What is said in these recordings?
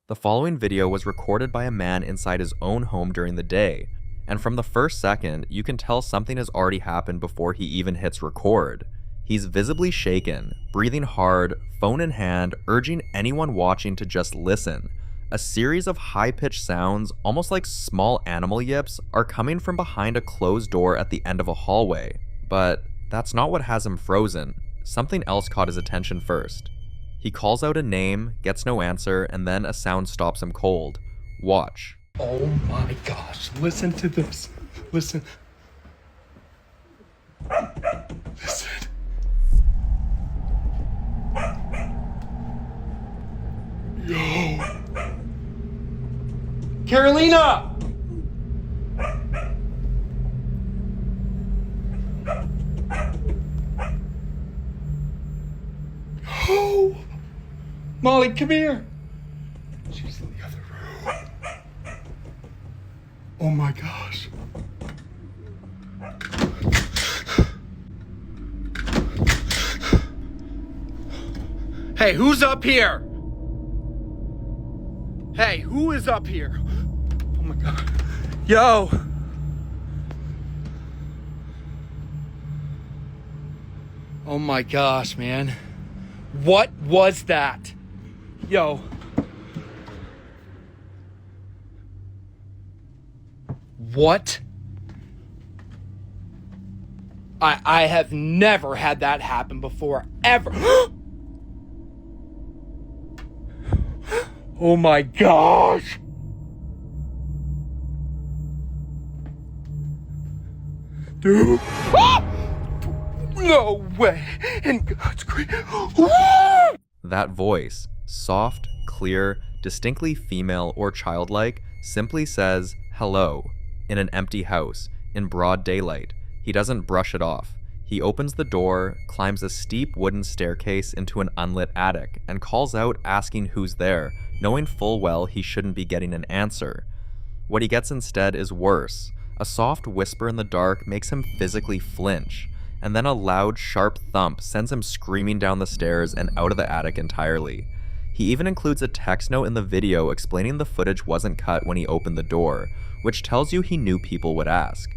The following video was recorded by a man inside his own home during the day, and from the first second, you can tell something has already happened before he even hits record. He's visibly shaken, breathing hard, phone in hand, urging anyone watching to just listen. A series of high-pitched sounds, almost like small animal yips, are coming from behind a closed door at the end of a hallway. But that's not what has him frozen. Something else caught his attention first. He calls out a name, gets no answer, and then a sound stops him cold. Watch. Oh my gosh, listen to this. Listen. Listen. Yo. Carolina! Yo! Molly, come here. She's in the other room. Oh my gosh. Hey, who's up here? Hey, who is up here? Oh my god. Yo! Oh my gosh, man. What was that? Yo. What? I have never had that happen before, ever. Oh my gosh. Dude. Ah! No way. In God's grace. That voice, soft, clear, distinctly female or childlike, simply says hello in an empty house, in broad daylight. He doesn't brush it off. He opens the door, climbs a steep wooden staircase into an unlit attic, and calls out asking who's there, knowing full well he shouldn't be getting an answer. What he gets instead is worse. A soft whisper in the dark makes him physically flinch, and then a loud, sharp thump sends him screaming down the stairs and out of the attic entirely. He even includes a text note in the video explaining the footage wasn't cut when he opened the door, which tells you he knew people would ask.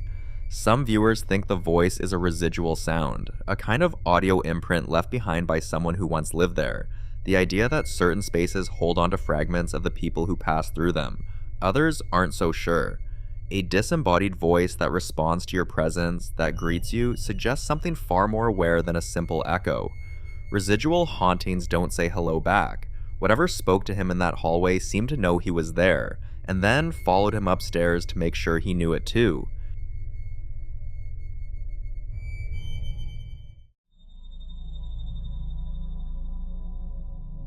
Some viewers think the voice is a residual sound, a kind of audio imprint left behind by someone who once lived there, the idea that certain spaces hold onto fragments of the people who passed through them. Others aren't so sure. A disembodied voice that responds to your presence, that greets you, suggests something far more aware than a simple echo. Residual hauntings don't say hello back. Whatever spoke to him in that hallway seemed to know he was there, and then followed him upstairs to make sure he knew it too.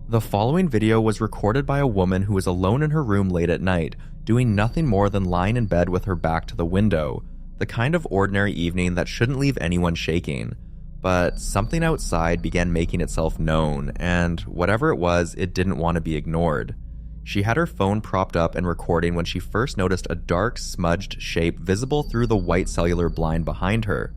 The following video was recorded by a woman who was alone in her room late at night, doing nothing more than lying in bed with her back to the window, the kind of ordinary evening that shouldn't leave anyone shaking. But something outside began making itself known, and whatever it was, it didn't want to be ignored. She had her phone propped up and recording when she first noticed a dark, smudged shape visible through the white cellular blind behind her.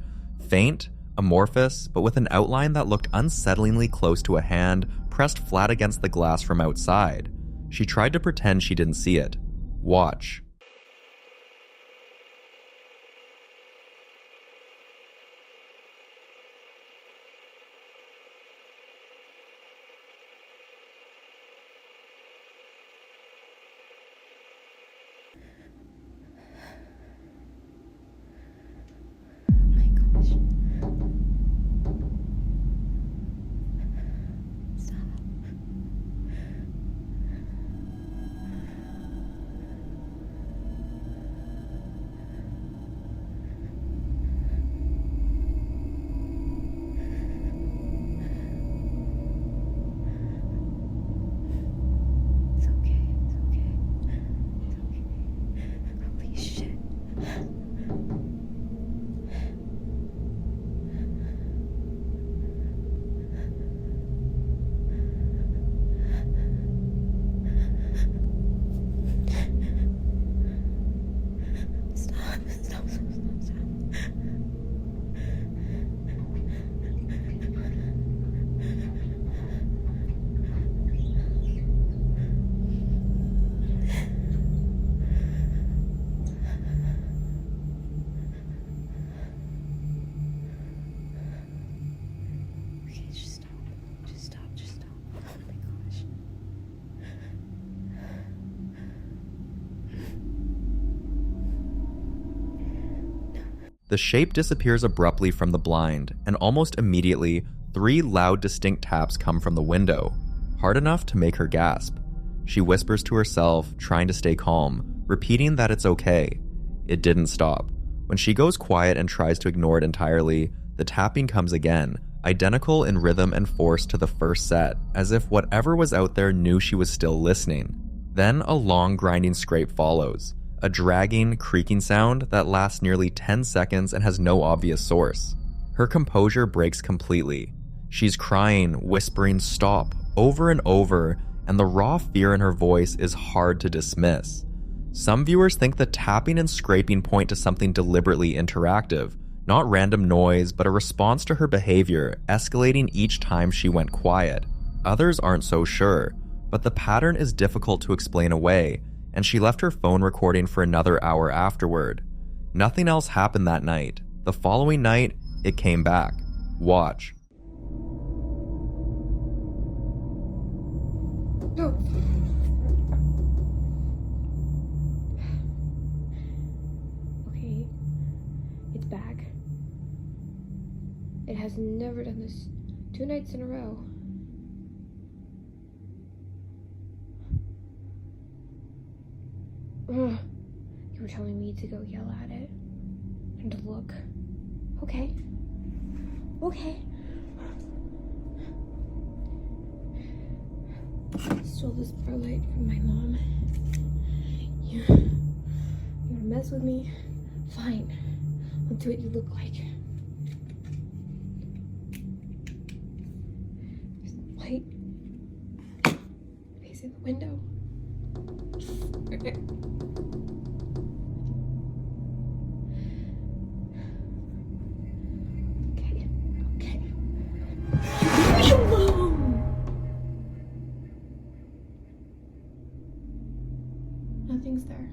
Faint, amorphous, but with an outline that looked unsettlingly close to a hand pressed flat against the glass from outside. She tried to pretend she didn't see it. Watch. The shape disappears abruptly from the blind, and almost immediately, 3 loud, distinct taps come from the window, hard enough to make her gasp. She whispers to herself, trying to stay calm, repeating that it's okay. It didn't stop. When she goes quiet and tries to ignore it entirely, the tapping comes again, identical in rhythm and force to the first set, as if whatever was out there knew she was still listening. Then a long, grinding scrape follows, a dragging, creaking sound that lasts nearly 10 seconds and has no obvious source. Her composure breaks completely. She's crying, whispering "stop" over and over, and the raw fear in her voice is hard to dismiss. Some viewers think the tapping and scraping point to something deliberately interactive, not random noise, but a response to her behavior, escalating each time she went quiet. Others aren't so sure, but the pattern is difficult to explain away, and she left her phone recording for another hour afterward. Nothing else happened that night. The following night, it came back. Watch. No. Okay. It's back. It has never done this 2 nights in a row. Ugh. You were telling me to go yell at it and to look. Okay. Okay. I stole this perlite from my mom. You wanna mess with me? Fine. I'll do what you look like. There's a light facing the window. Okay. Leave me alone! Nothing's there.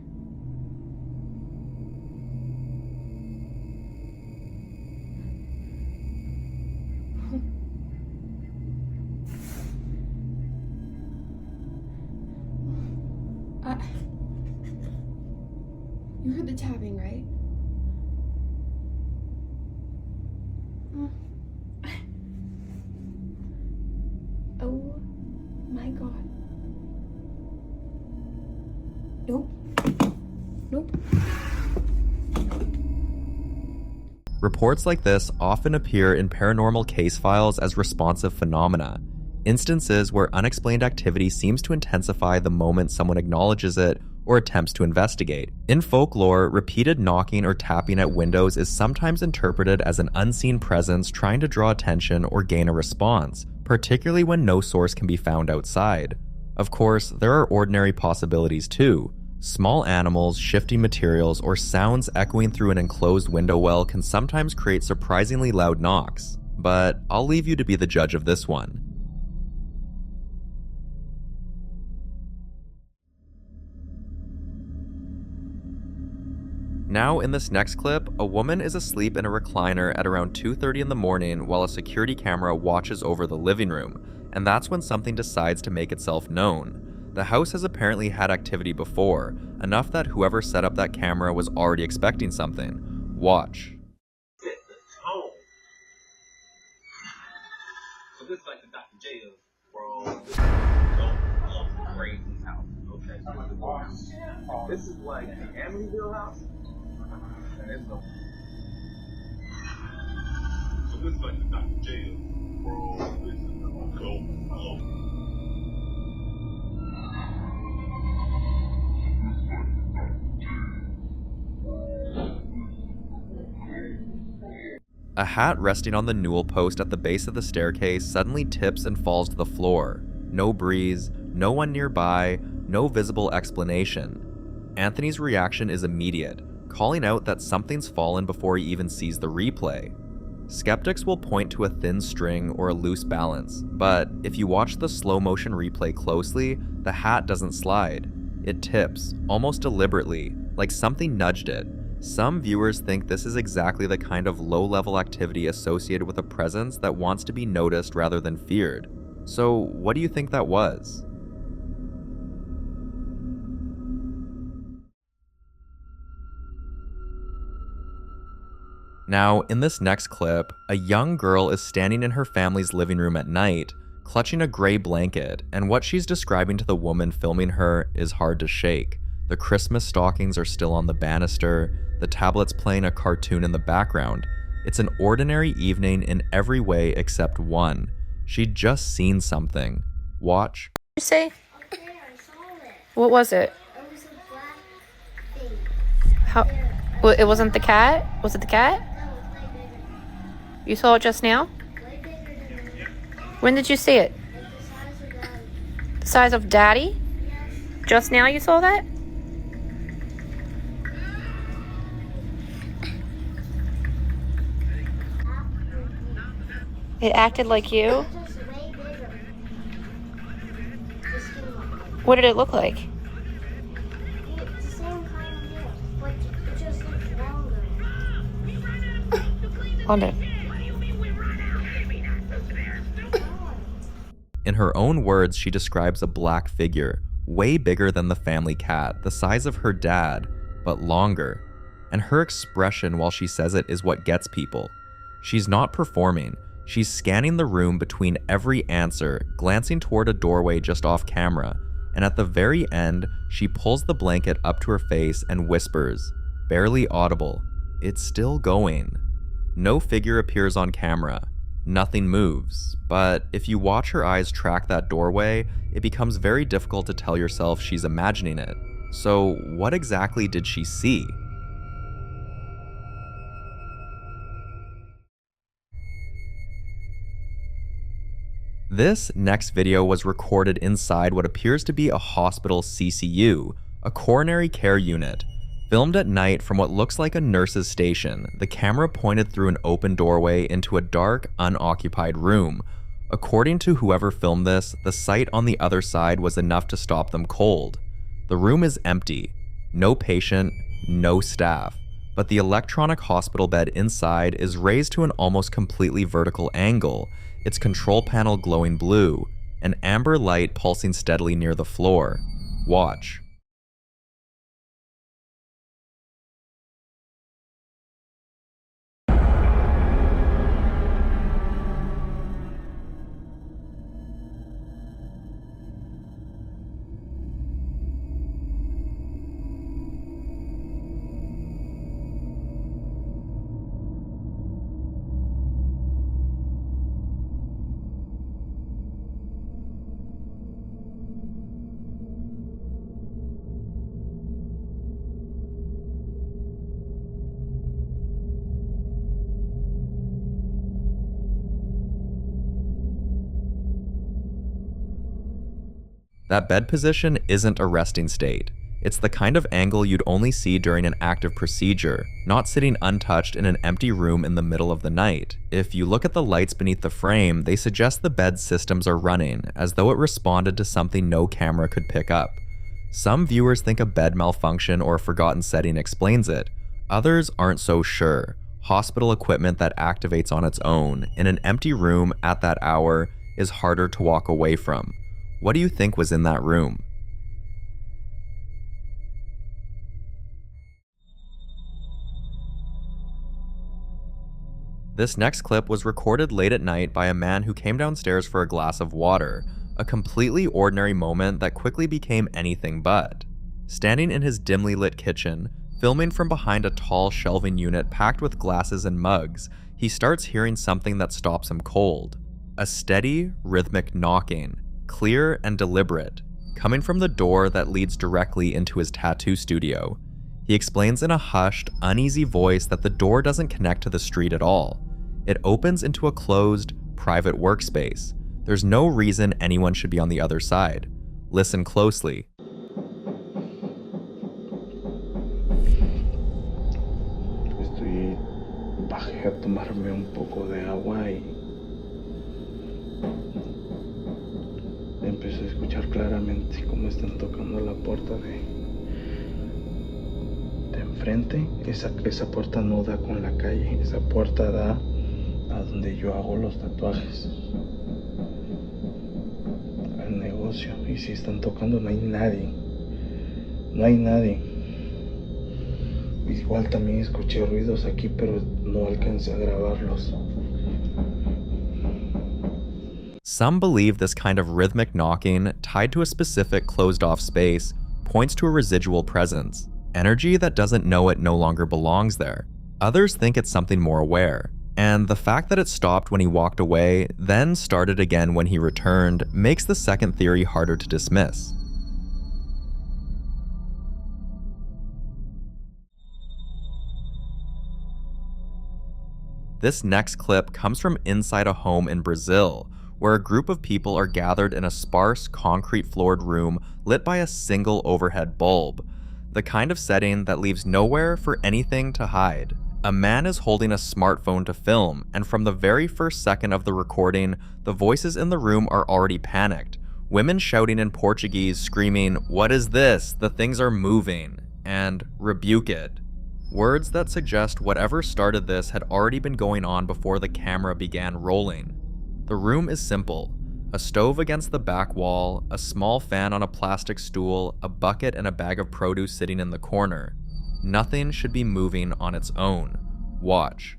You heard the tapping, right? Oh my god. Nope. Nope. Reports like this often appear in paranormal case files as responsive phenomena, instances where unexplained activity seems to intensify the moment someone acknowledges it or attempts to investigate. In folklore, repeated knocking or tapping at windows is sometimes interpreted as an unseen presence trying to draw attention or gain a response, particularly when no source can be found outside. Of course, there are ordinary possibilities too. Small animals, shifting materials, or sounds echoing through an enclosed window well can sometimes create surprisingly loud knocks, but I'll leave you to be the judge of this one. Now, in this next clip, a woman is asleep in a recliner at around 2:30 in the morning while a security camera watches over the living room, and that's when something decides to make itself known. The house has apparently had activity before, enough that whoever set up that camera was already expecting something. Watch. Set the tone. So this is like the Dr. J of world. Crazy house. Okay. This is like the Amityville house. And it's the. So this is like the Dr. J of world. This is the A hat resting on the newel post at the base of the staircase suddenly tips and falls to the floor. No breeze, no one nearby, no visible explanation. Anthony's reaction is immediate, calling out that something's fallen before he even sees the replay. Skeptics will point to a thin string or a loose balance, but if you watch the slow motion replay closely, the hat doesn't slide. It tips, almost deliberately, like something nudged it. Some viewers think this is exactly the kind of low-level activity associated with a presence that wants to be noticed rather than feared. So, what do you think that was? Now, in this next clip, a young girl is standing in her family's living room at night, clutching a gray blanket, and what she's describing to the woman filming her is hard to shake. The Christmas stockings are still on the banister, the tablet's playing a cartoon in the background. It's an ordinary evening in every way except one. She'd just seen something. Watch. What did you say? Okay, I saw it. What was it? It was a black thing. How? Well, it wasn't the cat? Was it the cat? No, it was way bigger. You saw it just now? Way bigger than me. When did you see it? Like the size of that. The size of Daddy? Yes. Just now you saw that? It acted like you? Just way bigger. The skin looked What did it look like? like it's the same kind of deal, but it just looks longer. On it. In her own words, she describes a black figure, way bigger than the family cat, the size of her dad, but longer. And her expression while she says it is what gets people. She's not performing. She's scanning the room between every answer, glancing toward a doorway just off camera, and at the very end, she pulls the blanket up to her face and whispers, barely audible, "It's still going." No figure appears on camera. Nothing moves, but if you watch her eyes track that doorway, it becomes very difficult to tell yourself she's imagining it. So what exactly did she see? This next video was recorded inside what appears to be a hospital CCU, a coronary care unit. Filmed at night from what looks like a nurse's station, the camera pointed through an open doorway into a dark, unoccupied room. According to whoever filmed this, the sight on the other side was enough to stop them cold. The room is empty. No patient, no staff. But the electronic hospital bed inside is raised to an almost completely vertical angle, its control panel glowing blue, an amber light pulsing steadily near the floor. Watch. That bed position isn't a resting state. It's the kind of angle you'd only see during an active procedure, not sitting untouched in an empty room in the middle of the night. If you look at the lights beneath the frame, they suggest the bed's systems are running, as though it responded to something no camera could pick up. Some viewers think a bed malfunction or a forgotten setting explains it. Others aren't so sure. Hospital equipment that activates on its own, in an empty room at that hour, is harder to walk away from. What do you think was in that room? This next clip was recorded late at night by a man who came downstairs for a glass of water, a completely ordinary moment that quickly became anything but. Standing in his dimly lit kitchen, filming from behind a tall shelving unit packed with glasses and mugs, he starts hearing something that stops him cold. A steady, rhythmic knocking, clear and deliberate, coming from the door that leads directly into his tattoo studio. He explains in a hushed, uneasy voice that the door doesn't connect to the street at all. It opens into a closed, private workspace. There's no reason anyone should be on the other side. Listen closely. Bajé a tomarme un poco de agua y empecé a escuchar claramente cómo están tocando la puerta de enfrente. Esa puerta no da con la calle, esa puerta da a donde yo hago los tatuajes, al negocio. Y si están tocando no hay nadie, Igual también escuché ruidos aquí, pero no alcancé a grabarlos. Some believe this kind of rhythmic knocking, tied to a specific closed-off space, points to a residual presence, energy that doesn't know it no longer belongs there. Others think it's something more aware, and the fact that it stopped when he walked away, then started again when he returned, makes the second theory harder to dismiss. This next clip comes from inside a home in Brazil, where a group of people are gathered in a sparse, concrete-floored room lit by a single overhead bulb, the kind of setting that leaves nowhere for anything to hide. A man is holding a smartphone to film, and from the very first second of the recording, the voices in the room are already panicked. Women shouting in Portuguese, screaming, "What is this? The things are moving," and "rebuke it." Words that suggest whatever started this had already been going on before the camera began rolling. The room is simple. A stove against the back wall, a small fan on a plastic stool, a bucket and a bag of produce sitting in the corner. Nothing should be moving on its own. Watch.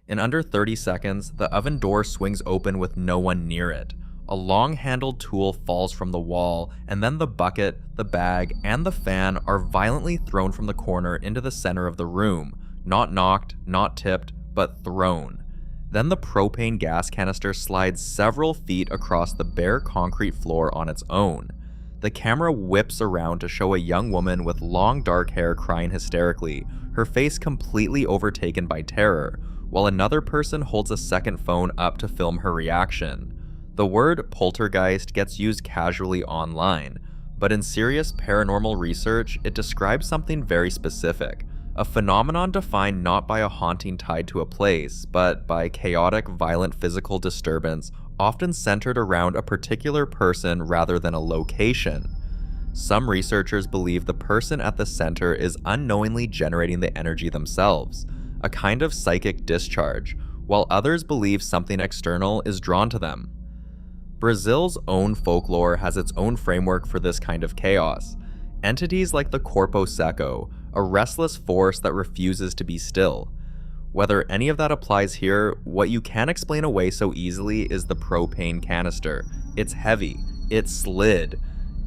In under 30 seconds, the oven door swings open with no one near it. A long-handled tool falls from the wall, and then the bucket, the bag, and the fan are violently thrown from the corner into the center of the room. Not knocked, not tipped, but thrown. Then the propane gas canister slides several feet across the bare concrete floor on its own. The camera whips around to show a young woman with long dark hair crying hysterically, her face completely overtaken by terror, while another person holds a second phone up to film her reaction. The word poltergeist gets used casually online, but in serious paranormal research, it describes something very specific, a phenomenon defined not by a haunting tied to a place, but by chaotic, violent physical disturbance, often centered around a particular person rather than a location. Some researchers believe the person at the center is unknowingly generating the energy themselves, a kind of psychic discharge, while others believe something external is drawn to them. Brazil's own folklore has its own framework for this kind of chaos. Entities like the corpo seco, a restless force that refuses to be still. Whether any of that applies here, what you can't explain away so easily is the propane canister. It's heavy, it slid,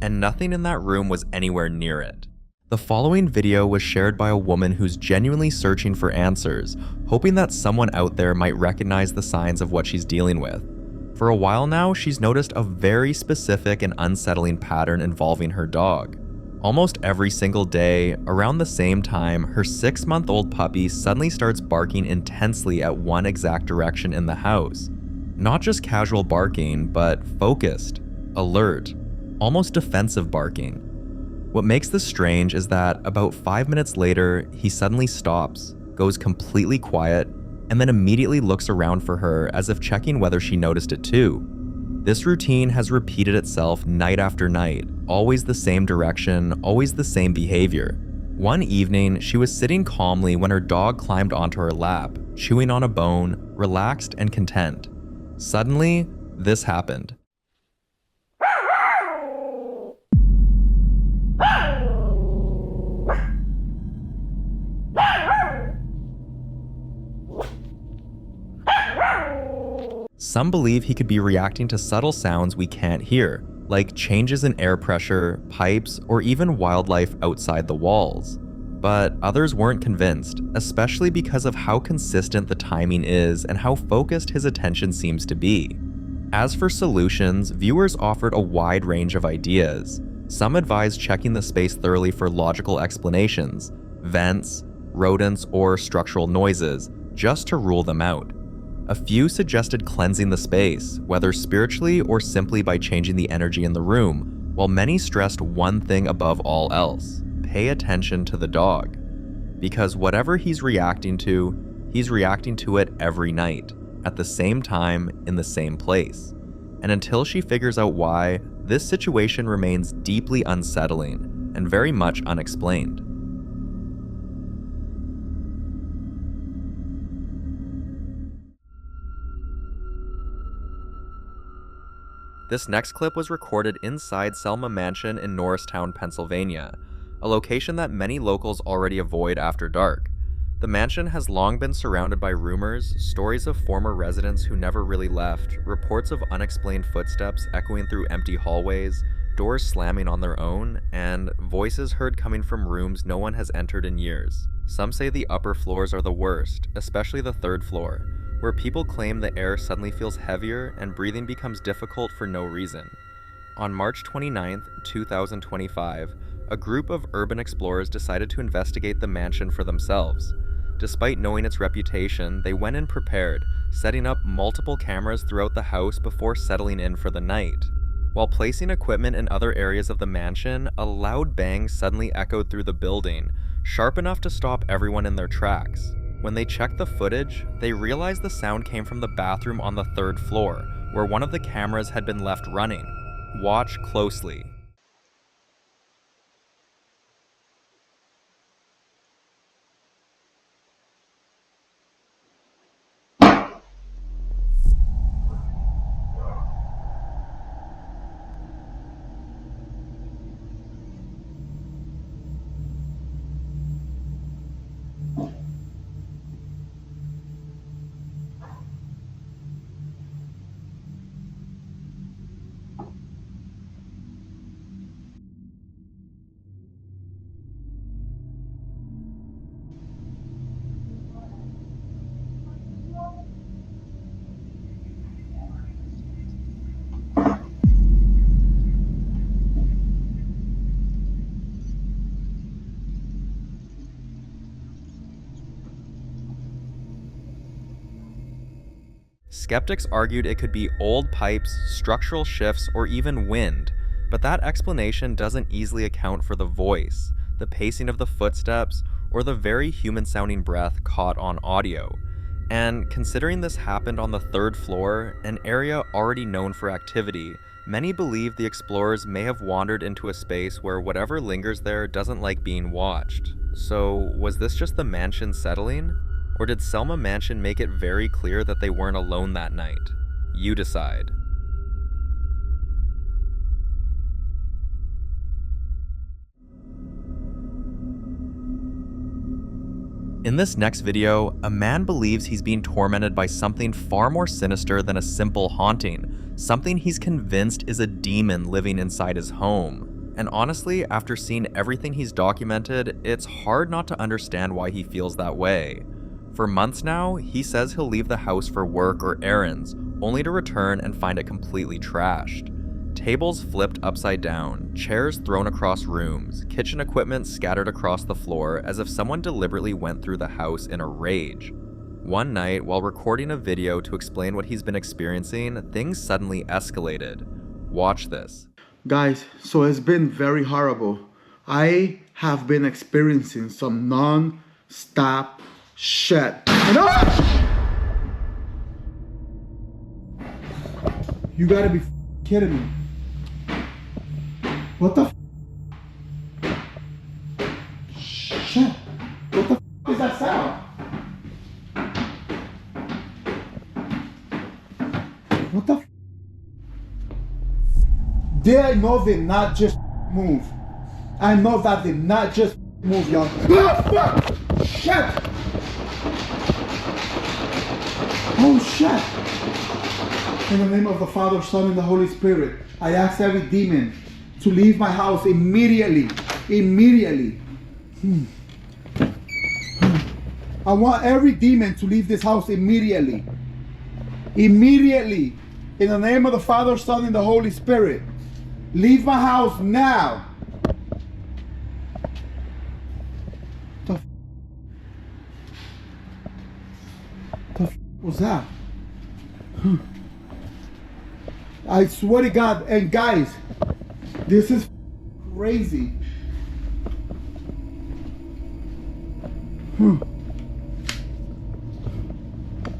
and nothing in that room was anywhere near it. The following video was shared by a woman who's genuinely searching for answers, hoping that someone out there might recognize the signs of what she's dealing with. For a while now, she's noticed a very specific and unsettling pattern involving her dog. Almost every single day, around the same time, her 6-month-old puppy suddenly starts barking intensely at one exact direction in the house. Not just casual barking, but focused, alert, almost defensive barking. What makes this strange is that about 5 minutes later, he suddenly stops, goes completely quiet, and then immediately looks around for her as if checking whether she noticed it too. This routine has repeated itself night after night, always the same direction, always the same behavior. One evening, she was sitting calmly when her dog climbed onto her lap, chewing on a bone, relaxed and content. Suddenly, this happened. Some believe he could be reacting to subtle sounds we can't hear, like changes in air pressure, pipes, or even wildlife outside the walls. But others weren't convinced, especially because of how consistent the timing is and how focused his attention seems to be. As for solutions, viewers offered a wide range of ideas. Some advised checking the space thoroughly for logical explanations, vents, rodents, or structural noises, just to rule them out. A few suggested cleansing the space, whether spiritually or simply by changing the energy in the room, while many stressed one thing above all else: pay attention to the dog. Because whatever he's reacting to it every night, at the same time, in the same place. And until she figures out why, this situation remains deeply unsettling and very much unexplained. This next clip was recorded inside Selma Mansion in Norristown, Pennsylvania, a location that many locals already avoid after dark. The mansion has long been surrounded by rumors, stories of former residents who never really left, reports of unexplained footsteps echoing through empty hallways, doors slamming on their own, and voices heard coming from rooms no one has entered in years. Some say the upper floors are the worst, especially the third floor, where people claim the air suddenly feels heavier and breathing becomes difficult for no reason. On March 29, 2025, a group of urban explorers decided to investigate the mansion for themselves. Despite knowing its reputation, they went in prepared, setting up multiple cameras throughout the house before settling in for the night. While placing equipment in other areas of the mansion, a loud bang suddenly echoed through the building, sharp enough to stop everyone in their tracks. When they checked the footage, they realized the sound came from the bathroom on the third floor, where one of the cameras had been left running. Watch closely. Skeptics argued it could be old pipes, structural shifts, or even wind, but that explanation doesn't easily account for the voice, the pacing of the footsteps, or the very human-sounding breath caught on audio. And considering this happened on the third floor, an area already known for activity, many believe the explorers may have wandered into a space where whatever lingers there doesn't like being watched. So, was this just the mansion settling? Or did Selma Mansion make it very clear that they weren't alone that night? You decide. In this next video, a man believes he's being tormented by something far more sinister than a simple haunting, something he's convinced is a demon living inside his home. And honestly, after seeing everything he's documented, it's hard not to understand why he feels that way. For months now, he says he'll leave the house for work or errands, only to return and find it completely trashed. Tables flipped upside down, chairs thrown across rooms, kitchen equipment scattered across the floor as if someone deliberately went through the house in a rage. One night, while recording a video to explain what he's been experiencing, things suddenly escalated. Watch this. Guys, so it's been very horrible. I have been experiencing some non-stop shit. You gotta be kidding me. What the shit? What the is that sound? What the Did I know they not just move? I know that they not just move, y'all. Shit! Oh shit! In the name of the Father, Son, and the Holy Spirit, I ask every demon to leave my house immediately. Immediately. I want every demon to leave this house immediately. Immediately. In the name of the Father, Son, and the Holy Spirit. Leave my house now. The was that? I swear to God, and guys, this is crazy.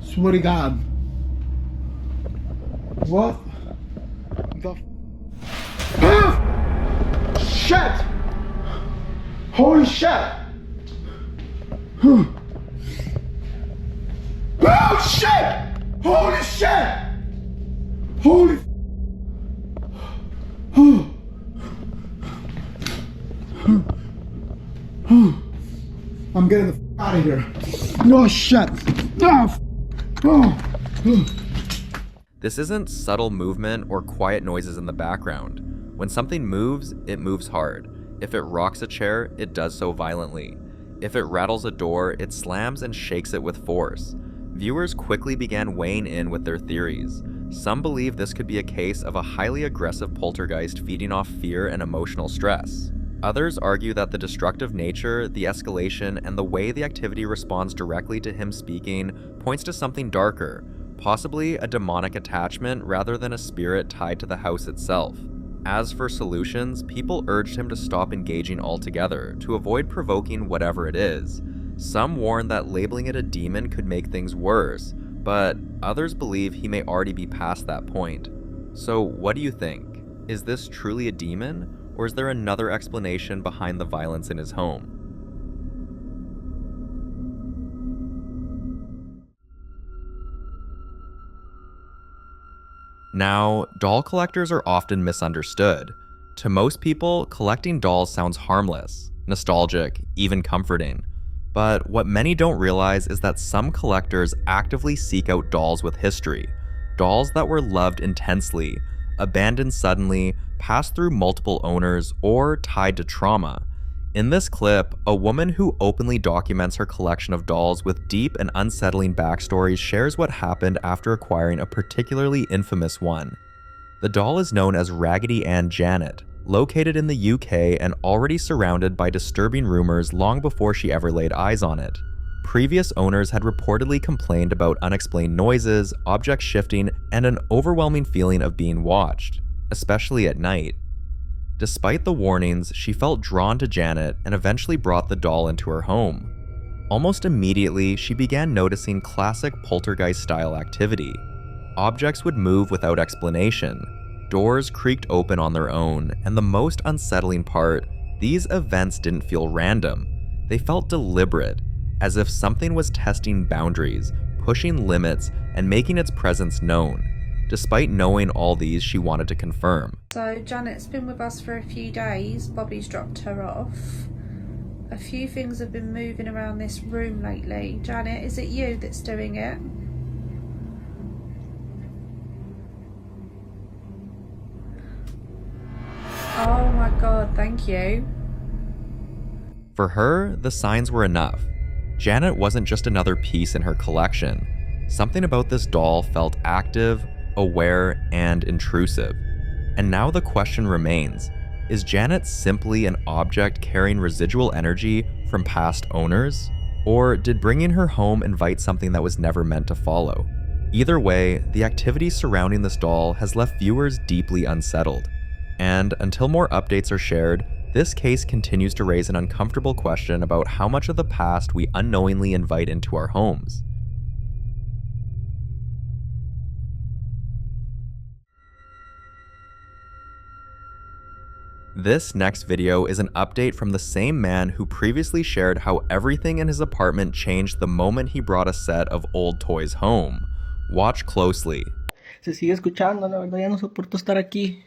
Swear to God. What shit! Holy shit! Oh shit! Holy shit! Holy. I'm getting the out of here. Oh shit! This isn't subtle movement or quiet noises in the background. When something moves, it moves hard. If it rocks a chair, it does so violently. If it rattles a door, it slams and shakes it with force. Viewers quickly began weighing in with their theories. Some believe this could be a case of a highly aggressive poltergeist feeding off fear and emotional stress. Others argue that the destructive nature, the escalation, and the way the activity responds directly to him speaking points to something darker, possibly a demonic attachment rather than a spirit tied to the house itself. As for solutions, people urged him to stop engaging altogether to avoid provoking whatever it is. Some warned that labeling it a demon could make things worse, but others believe he may already be past that point. So what do you think? Is this truly a demon, or is there another explanation behind the violence in his home? Now, doll collectors are often misunderstood. To most people, collecting dolls sounds harmless, nostalgic, even comforting. But what many don't realize is that some collectors actively seek out dolls with history. Dolls that were loved intensely, abandoned suddenly, passed through multiple owners, or tied to trauma. In this clip, a woman who openly documents her collection of dolls with deep and unsettling backstories shares what happened after acquiring a particularly infamous one. The doll is known as Raggedy Ann Janet, located in the UK and already surrounded by disturbing rumors long before she ever laid eyes on it. Previous owners had reportedly complained about unexplained noises, objects shifting, and an overwhelming feeling of being watched, especially at night. Despite the warnings, she felt drawn to Janet and eventually brought the doll into her home. Almost immediately, she began noticing classic poltergeist-style activity. Objects would move without explanation. Doors creaked open on their own, and the most unsettling part, these events didn't feel random. They felt deliberate, as if something was testing boundaries, pushing limits, and making its presence known. Despite knowing all these, she wanted to confirm. So Janet's been with us for a few days. Bobby's dropped her off. A few things have been moving around this room lately. Janet, is it you that's doing it? Oh my god, thank you. For her, the signs were enough. Janet wasn't just another piece in her collection. Something about this doll felt active, aware, and intrusive. And now the question remains, is Janet simply an object carrying residual energy from past owners? Or did bringing her home invite something that was never meant to follow? Either way, the activity surrounding this doll has left viewers deeply unsettled. And until more updates are shared, this case continues to raise an uncomfortable question about how much of the past we unknowingly invite into our homes. This next video is an update from the same man who previously shared how everything in his apartment changed the moment he brought a set of old toys home. Watch closely. Se sigue escuchando, la verdad ya no soporto estar aquí.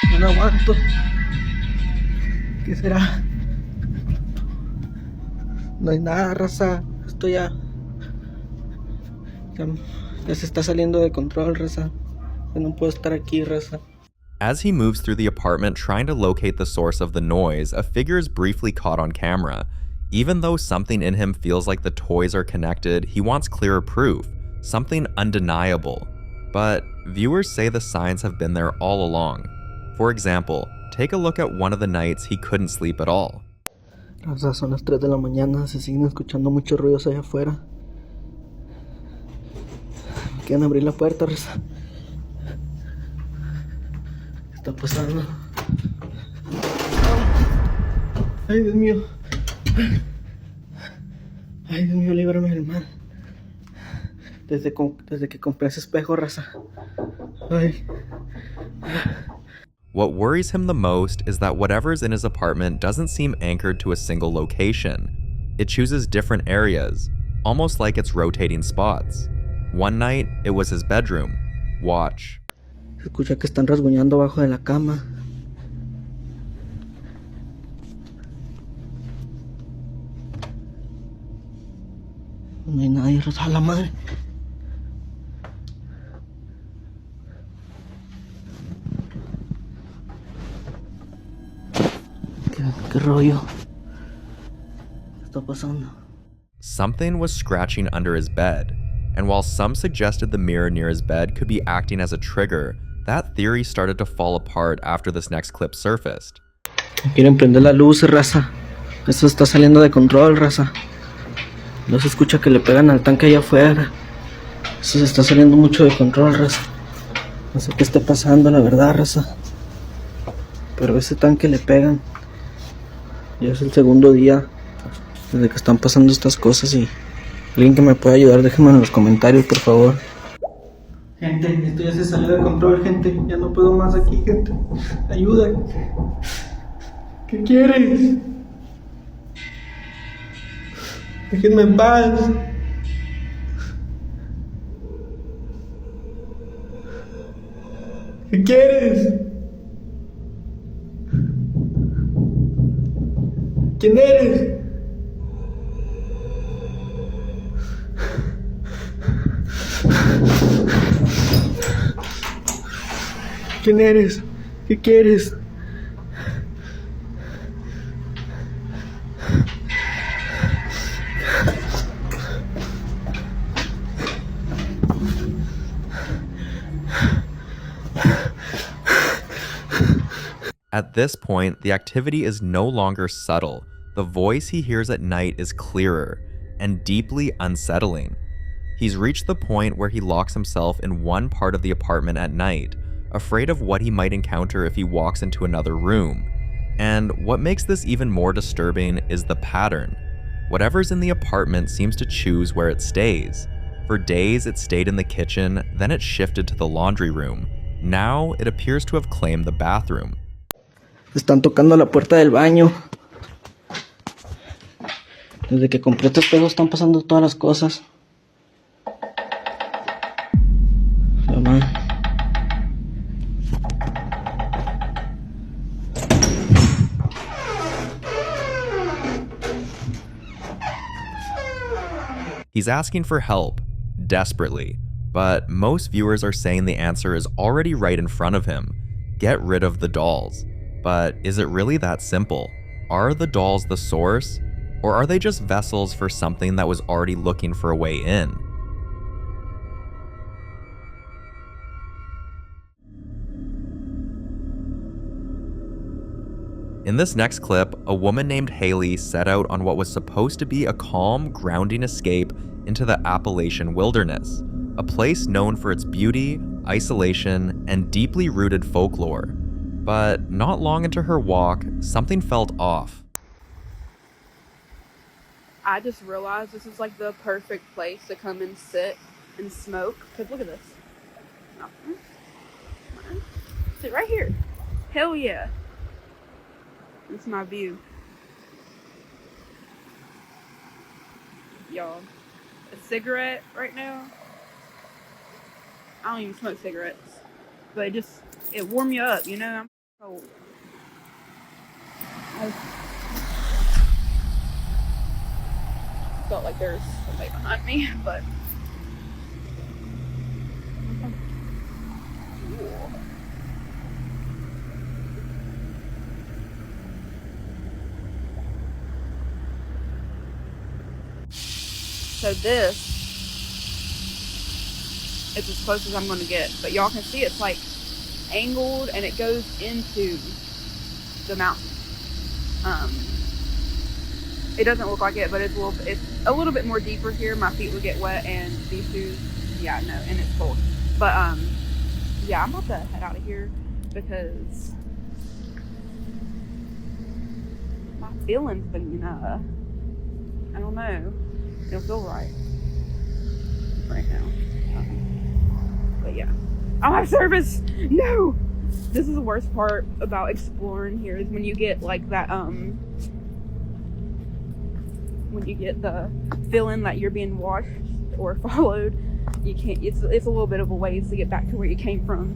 Ya no aguanto. ¿Qué será? No hay nada, raza. Esto ya se está saliendo de control, raza. Ya no puedo estar aquí, raza. As he moves through the apartment trying to locate the source of the noise, a figure is briefly caught on camera. Even though something in him feels like the toys are connected, he wants clearer proof, something undeniable. But viewers say the signs have been there all along. For example, take a look at one of the nights he couldn't sleep at all. Raza, son las 3 de la mañana, se siguen escuchando muchos ruidos allá afuera. Quieren abrir la puerta, raza. ¿Qué está pasando? Ay, Dios mío. Ay, Dios mío, líbrame del mal. Desde que compré ese espejo, raza. Ay. What worries him the most is that whatever's in his apartment doesn't seem anchored to a single location. It chooses different areas, almost like it's rotating spots. One night, it was his bedroom. Watch. Se escucha que están rasguñando abajo de la cama. No hay nadie, Rosa, la madre. ¿Qué rollo? ¿Qué está pasando? Something was scratching under his bed, and while some suggested the mirror near his bed could be acting as a trigger, that theory started to fall apart after this next clip surfaced. Quieren prender la luz, raza. Esto está saliendo de control, raza. No se escucha que le pegan al tanque allá afuera. Esto se está saliendo mucho de control, raza. No sé qué está pasando, la verdad, raza. Pero a ese tanque le pegan. Ya es el segundo día desde que están pasando estas cosas y alguien que me pueda ayudar, déjenme en los comentarios, por favor. Gente, esto ya se salió de control, gente. Ya no puedo más aquí, gente. Ayuda. ¿Qué quieres? Déjenme en paz. ¿Qué quieres? ¿Quién eres? ¿Quién eres? ¿Qué quieres? At this point, the activity is no longer subtle. The voice he hears at night is clearer and deeply unsettling. He's reached the point where he locks himself in one part of the apartment at night, afraid of what he might encounter if he walks into another room. And what makes this even more disturbing is the pattern. Whatever's in the apartment seems to choose where it stays. For days it stayed in the kitchen, then it shifted to the laundry room. Now it appears to have claimed the bathroom. Están tocando la puerta del baño. Desde que compré estos espejos están pasando todas las cosas. Mamá. He's asking for help, desperately, but most viewers are saying the answer is already right in front of him. Get rid of the dolls. But is it really that simple? Are the dolls the source? Or are they just vessels for something that was already looking for a way in? In this next clip, a woman named Haley set out on what was supposed to be a calm, grounding escape into the Appalachian wilderness, a place known for its beauty, isolation, and deeply rooted folklore. But not long into her walk, something felt off. I just realized this is like the perfect place to come and sit and smoke. Cause look at this. Sit right here. Hell yeah. This is my view. Y'all, a cigarette right now. I don't even smoke cigarettes, but it warm you up, you know? I'm cold. I felt like there's somebody behind me, but so this is as close as I'm going to get, but y'all can see it's like angled and it goes into the mountain. It doesn't look like it, but it's a little bit more deeper here. My feet would get wet and these shoes, yeah, no, and it's cold. But yeah, I'm about to head out of here because my feelings been, I don't know, it don't feel right now. But yeah, I don't have service. No, This is the worst part about exploring here, is when you get like that, when you get the feeling that you're being watched or followed. You can't, it's a little bit of a ways to get back to where you came from.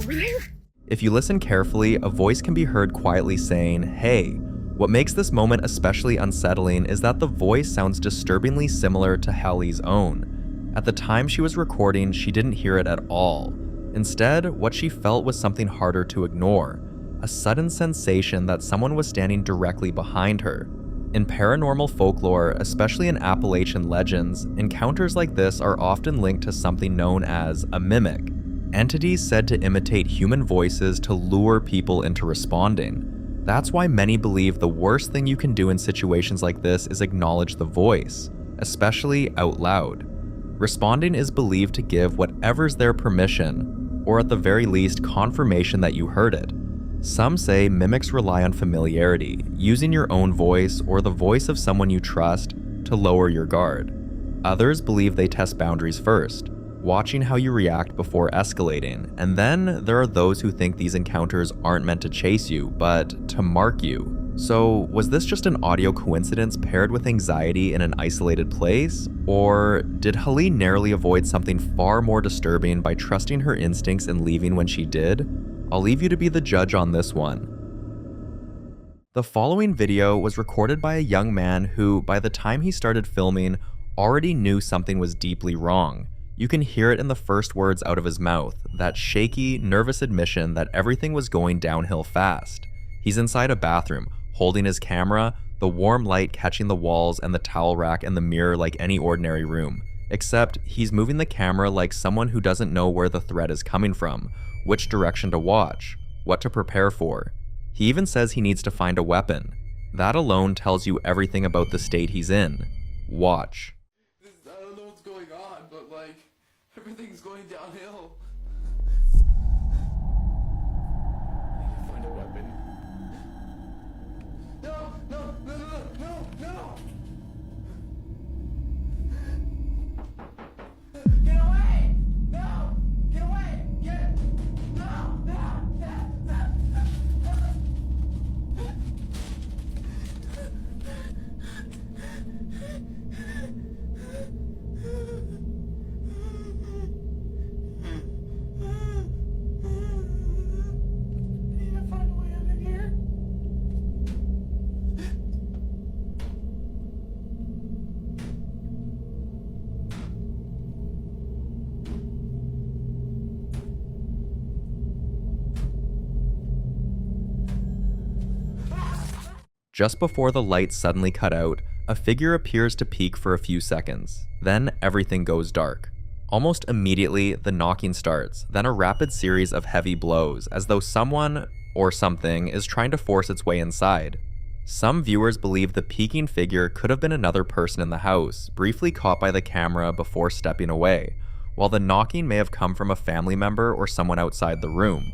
Over there. If you listen carefully, a voice can be heard quietly saying, "Hey." What makes this moment especially unsettling is that the voice sounds disturbingly similar to Hallie's own. At the time she was recording, she didn't hear it at all. Instead, what she felt was something harder to ignore, a sudden sensation that someone was standing directly behind her. In paranormal folklore, especially in Appalachian legends, encounters like this are often linked to something known as a mimic, entities said to imitate human voices to lure people into responding. That's why many believe the worst thing you can do in situations like this is acknowledge the voice, especially out loud. Responding is believed to give whatever's their permission, or at the very least confirmation that you heard it. Some say mimics rely on familiarity, using your own voice or the voice of someone you trust to lower your guard. Others believe they test boundaries first, watching how you react before escalating, and then there are those who think these encounters aren't meant to chase you, but to mark you. So, was this just an audio coincidence paired with anxiety in an isolated place? Or did Hallie narrowly avoid something far more disturbing by trusting her instincts and leaving when she did? I'll leave you to be the judge on this one. The following video was recorded by a young man who, by the time he started filming, already knew something was deeply wrong. You can hear it in the first words out of his mouth, that shaky, nervous admission that everything was going downhill fast. He's inside a bathroom, holding his camera, the warm light catching the walls and the towel rack and the mirror like any ordinary room. Except he's moving the camera like someone who doesn't know where the threat is coming from, which direction to watch, what to prepare for. He even says he needs to find a weapon. That alone tells you everything about the state he's in. Watch. I don't know what's going on, but like, everything's going downhill. I need to find a weapon. No, no, no, no, no, no! Get away! No! Get away! Get! No! No! No! No! I need to find a way out of here. Just before the lights suddenly cut out, a figure appears to peek for a few seconds. Then everything goes dark. Almost immediately, the knocking starts, then a rapid series of heavy blows, as though someone, or something, is trying to force its way inside. Some viewers believe the peeking figure could have been another person in the house, briefly caught by the camera before stepping away, while the knocking may have come from a family member or someone outside the room.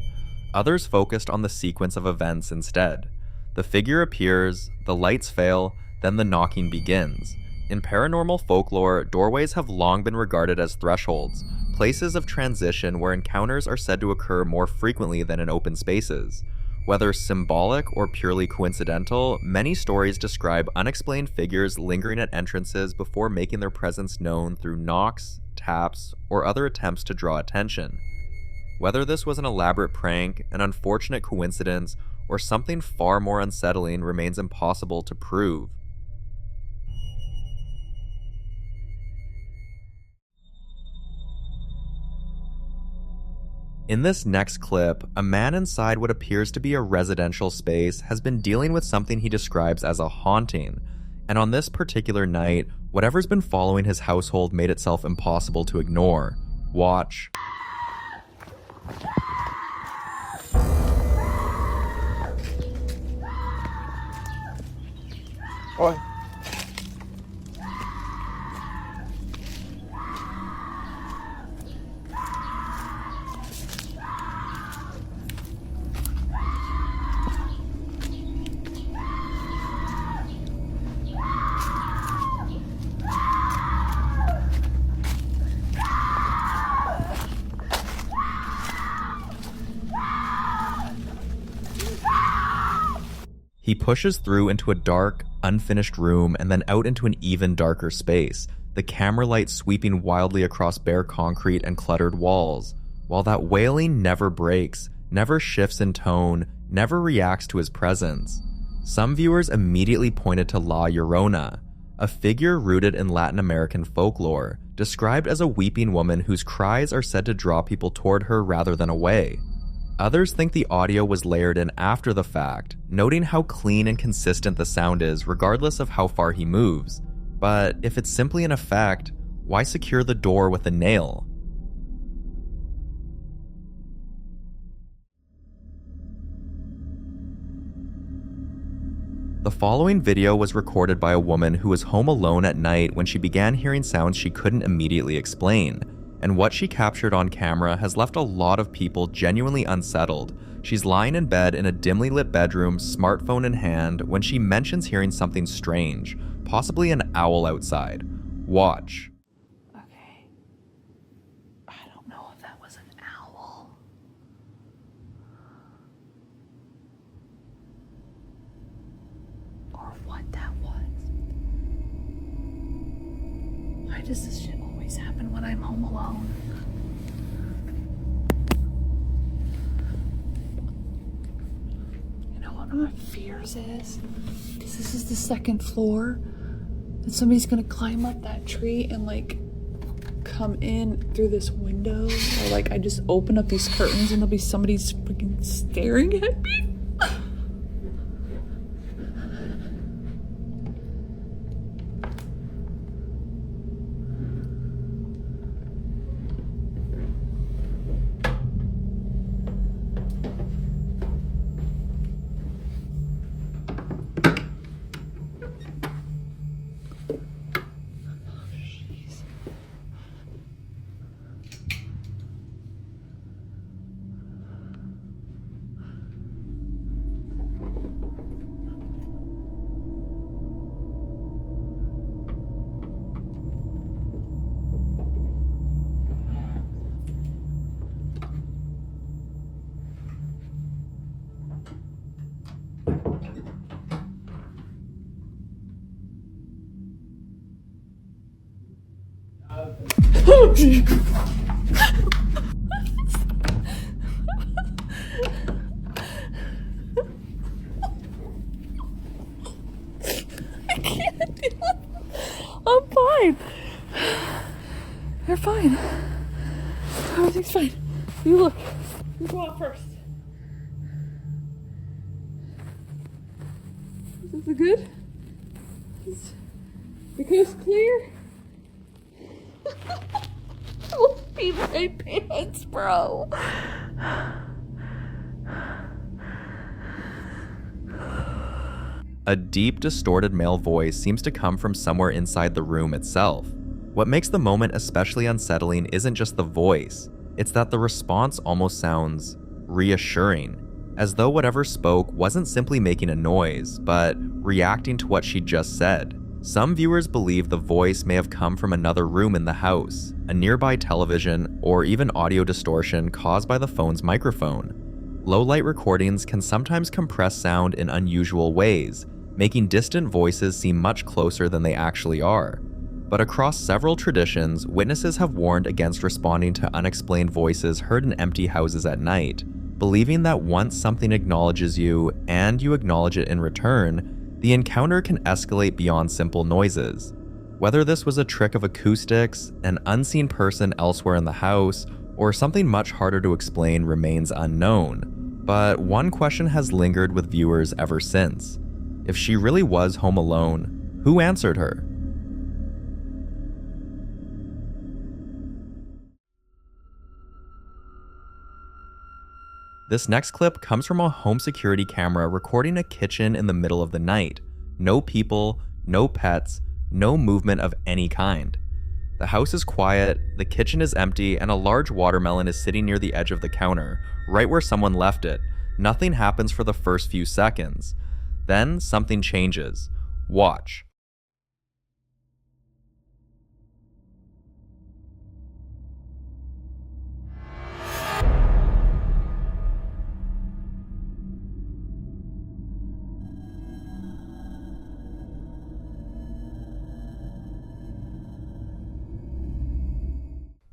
Others focused on the sequence of events instead. The figure appears, the lights fail, then the knocking begins. In paranormal folklore, doorways have long been regarded as thresholds, places of transition where encounters are said to occur more frequently than in open spaces. Whether symbolic or purely coincidental, many stories describe unexplained figures lingering at entrances before making their presence known through knocks, taps, or other attempts to draw attention. Whether this was an elaborate prank, an unfortunate coincidence, or something far more unsettling remains impossible to prove. In this next clip, a man inside what appears to be a residential space has been dealing with something he describes as a haunting, and on this particular night, whatever's been following his household made itself impossible to ignore. Watch. Oi. He pushes through into a dark, unfinished room and then out into an even darker space, the camera light sweeping wildly across bare concrete and cluttered walls, while that wailing never breaks, never shifts in tone, never reacts to his presence. Some viewers immediately pointed to La Llorona, a figure rooted in Latin American folklore, described as a weeping woman whose cries are said to draw people toward her rather than away. Others think the audio was layered in after the fact, noting how clean and consistent the sound is regardless of how far he moves. But if it's simply an effect, why secure the door with a nail? The following video was recorded by a woman who was home alone at night when she began hearing sounds she couldn't immediately explain, and what she captured on camera has left a lot of people genuinely unsettled. She's lying in bed in a dimly lit bedroom, smartphone in hand, when she mentions hearing something strange, possibly an owl outside. Watch. Okay. I don't know if that was an owl. Or what that was. Why does this shit always happen when I'm home alone? You know what my fears is? Because this is the second floor. That somebody's gonna climb up that tree and like come in through this window. Or like I just open up these curtains and there'll be somebody freaking staring at me. I can't deal with it. I'm fine. You're fine. Everything's fine. You look. You go out first. Is this good? Is the coast clear? I'll pee my pants, bro. A deep, distorted male voice seems to come from somewhere inside the room itself. What makes the moment especially unsettling isn't just the voice, it's that the response almost sounds reassuring, as though whatever spoke wasn't simply making a noise, but reacting to what she just said. Some viewers believe the voice may have come from another room in the house, a nearby television, or even audio distortion caused by the phone's microphone. Low-light recordings can sometimes compress sound in unusual ways, making distant voices seem much closer than they actually are. But across several traditions, witnesses have warned against responding to unexplained voices heard in empty houses at night, believing that once something acknowledges you, and you acknowledge it in return, the encounter can escalate beyond simple noises. Whether this was a trick of acoustics, an unseen person elsewhere in the house, or something much harder to explain remains unknown. But one question has lingered with viewers ever since. If she really was home alone, who answered her? This next clip comes from a home security camera recording a kitchen in the middle of the night. No people, no pets, no movement of any kind. The house is quiet, the kitchen is empty, and a large watermelon is sitting near the edge of the counter, right where someone left it. Nothing happens for the first few seconds. Then something changes. Watch.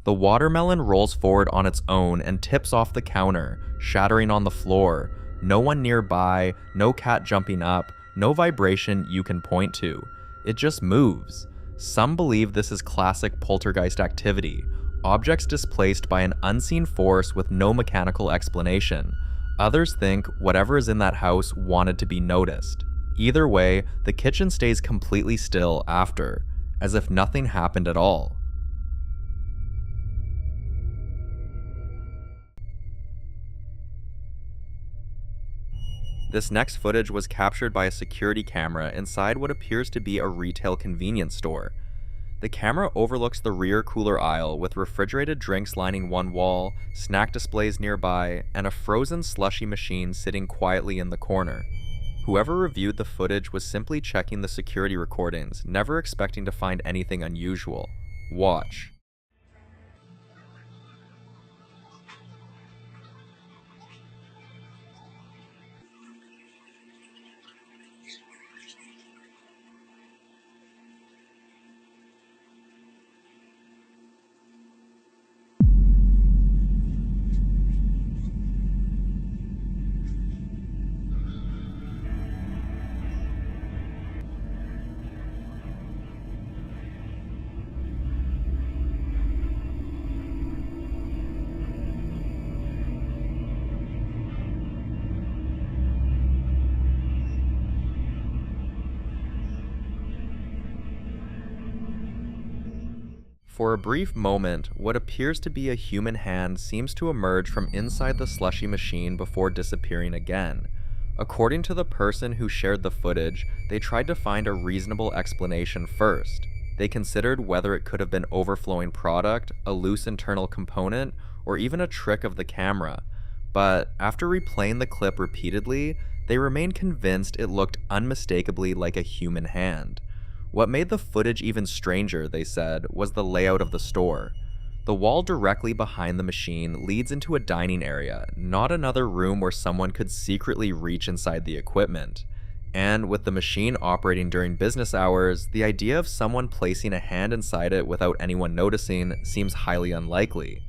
The watermelon rolls forward on its own and tips off the counter, shattering on the floor. No one nearby, no cat jumping up, no vibration you can point to. It just moves. Some believe this is classic poltergeist activity, objects displaced by an unseen force with no mechanical explanation. Others think whatever is in that house wanted to be noticed. Either way, the kitchen stays completely still after, as if nothing happened at all. This next footage was captured by a security camera inside what appears to be a retail convenience store. The camera overlooks the rear cooler aisle with refrigerated drinks lining one wall, snack displays nearby, and a frozen slushy machine sitting quietly in the corner. Whoever reviewed the footage was simply checking the security recordings, never expecting to find anything unusual. Watch. For a brief moment, what appears to be a human hand seems to emerge from inside the slushy machine before disappearing again. According to the person who shared the footage, they tried to find a reasonable explanation first. They considered whether it could have been overflowing product, a loose internal component, or even a trick of the camera. But after replaying the clip repeatedly, they remained convinced it looked unmistakably like a human hand. What made the footage even stranger, they said, was the layout of the store. The wall directly behind the machine leads into a dining area, not another room where someone could secretly reach inside the equipment. And with the machine operating during business hours, the idea of someone placing a hand inside it without anyone noticing seems highly unlikely.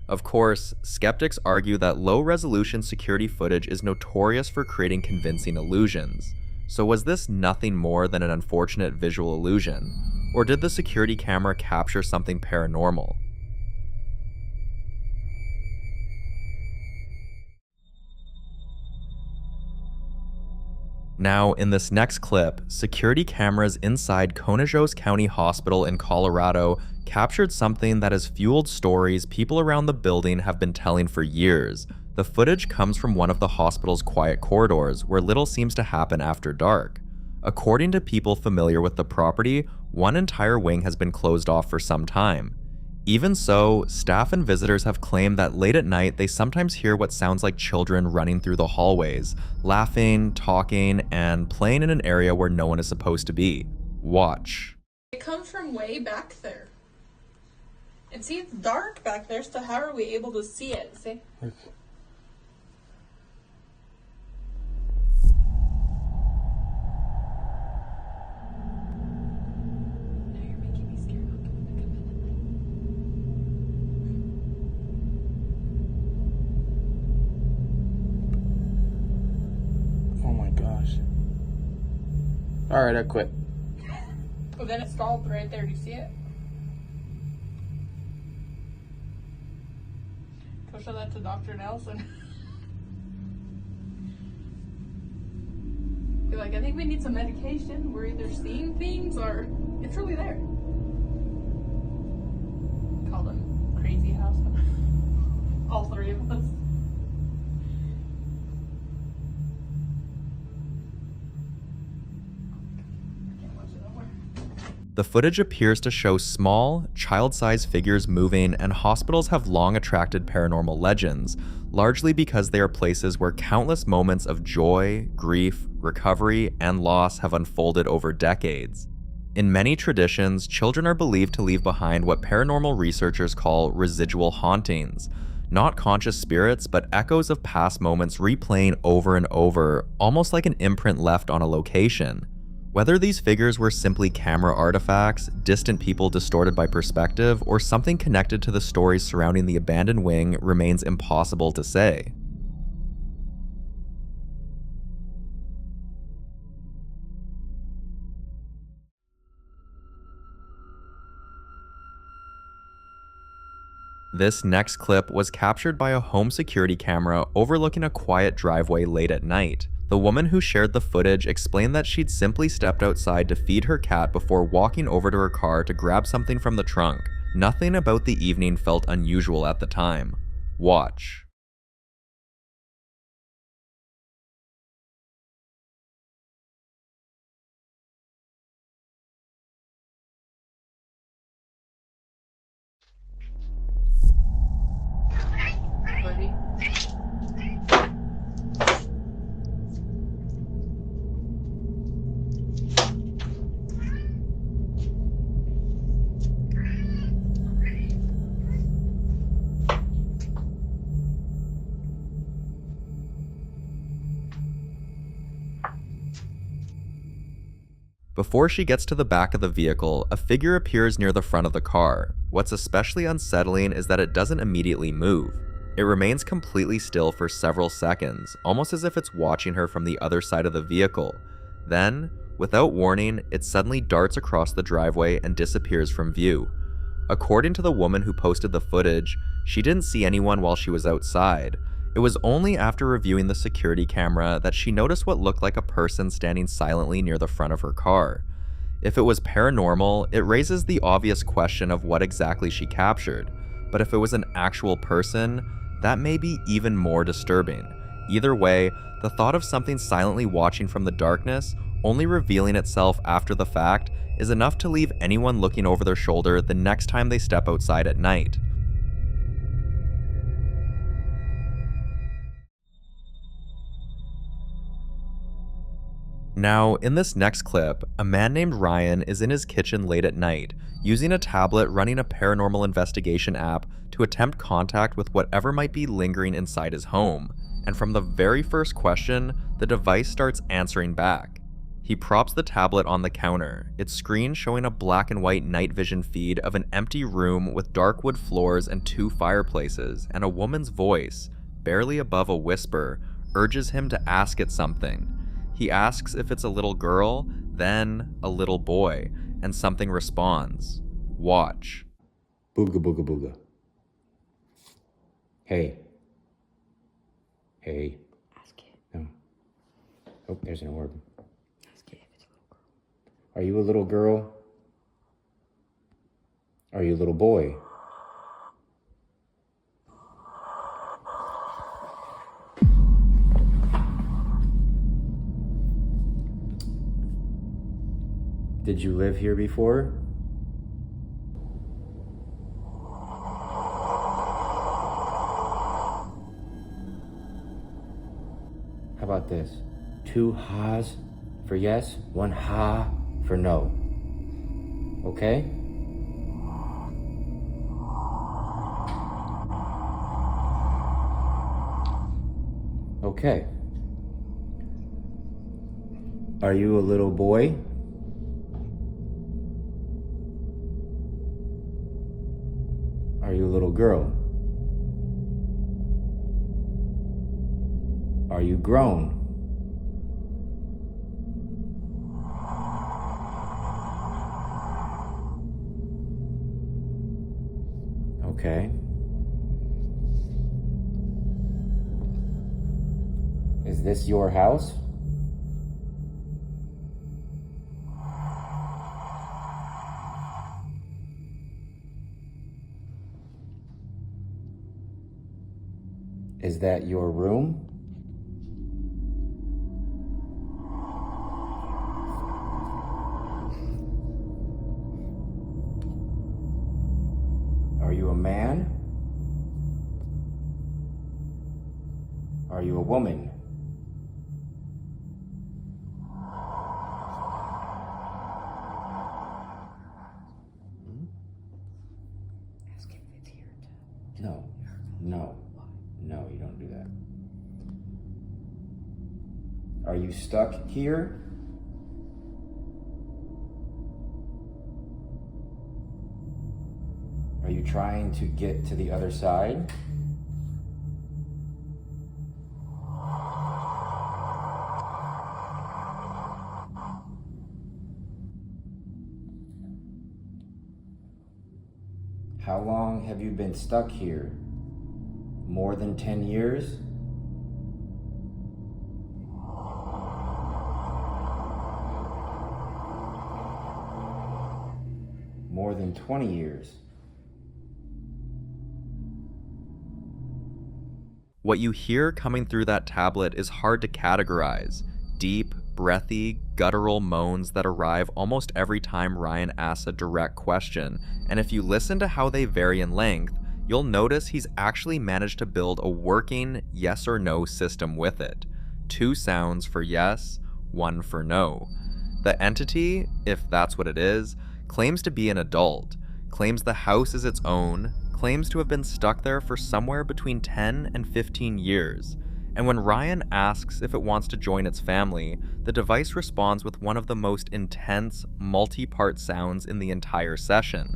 Of course, skeptics argue that low-resolution security footage is notorious for creating convincing illusions. So was this nothing more than an unfortunate visual illusion? Or did the security camera capture something paranormal? Now, in this next clip, security cameras inside Conejos County Hospital in Colorado captured something that has fueled stories people around the building have been telling for years. The footage comes from one of the hospital's quiet corridors where little seems to happen after dark. According to people familiar with the property, one entire wing has been closed off for some time. Even so, staff and visitors have claimed that late at night they sometimes hear what sounds like children running through the hallways, laughing, talking, and playing in an area where no one is supposed to be. Watch. It comes from way back there. And see, it's dark back there, so how are we able to see it? See? Alright, I quit. Well, then it stalled right there. Do you see it? Go show that to Dr. Nelson. Be like, I think we need some medication. We're either seeing things or it's really there. Call them crazy house. All three of us. The footage appears to show small, child-sized figures moving, and hospitals have long attracted paranormal legends, largely because they are places where countless moments of joy, grief, recovery, and loss have unfolded over decades. In many traditions, children are believed to leave behind what paranormal researchers call residual hauntings, not conscious spirits, but echoes of past moments replaying over and over, almost like an imprint left on a location. Whether these figures were simply camera artifacts, distant people distorted by perspective, or something connected to the stories surrounding the abandoned wing remains impossible to say. This next clip was captured by a home security camera overlooking a quiet driveway late at night. The woman who shared the footage explained that she'd simply stepped outside to feed her cat before walking over to her car to grab something from the trunk. Nothing about the evening felt unusual at the time. Watch. Ready? Before she gets to the back of the vehicle, a figure appears near the front of the car. What's especially unsettling is that it doesn't immediately move. It remains completely still for several seconds, almost as if it's watching her from the other side of the vehicle. Then, without warning, it suddenly darts across the driveway and disappears from view. According to the woman who posted the footage, she didn't see anyone while she was outside. It was only after reviewing the security camera that she noticed what looked like a person standing silently near the front of her car. If it was paranormal, it raises the obvious question of what exactly she captured, but if it was an actual person, that may be even more disturbing. Either way, the thought of something silently watching from the darkness, only revealing itself after the fact, is enough to leave anyone looking over their shoulder the next time they step outside at night. Now, in this next clip, a man named Ryan is in his kitchen late at night, using a tablet running a paranormal investigation app to attempt contact with whatever might be lingering inside his home. And from the very first question, the device starts answering back. He props the tablet on the counter, its screen showing a black and white night vision feed of an empty room with dark wood floors and 2 fireplaces, and a woman's voice, barely above a whisper, urges him to ask it something. He asks if it's a little girl, then a little boy, and something responds. Watch. Booga booga booga. Hey. Hey. Ask it. No. Oh, there's an orb. Ask it if it's a little girl. Are you a little girl? Are you a little boy? Did you live here before? How about this? 2 ha's for yes, 1 ha for no. Okay? Okay. Are you a little boy? Are you a little girl? Are you grown? Okay. Is this your house? Is that your room? Are you a man? Are you a woman? Ask if it's here to. No, no, no, you don't do that. Are you stuck here? you trying to get to the other side? How long have you been stuck here? More than 10 years? More than 20 years? What you hear coming through that tablet is hard to categorize. Deep, breathy, guttural moans that arrive almost every time Ryan asks a direct question, and if you listen to how they vary in length, you'll notice he's actually managed to build a working yes or no system with it. 2 sounds for yes, 1 for no. The entity, if that's what it is, claims to be an adult, claims the house is its own, claims to have been stuck there for somewhere between 10 and 15 years. And when Ryan asks if it wants to join its family, the device responds with one of the most intense, multi-part sounds in the entire session.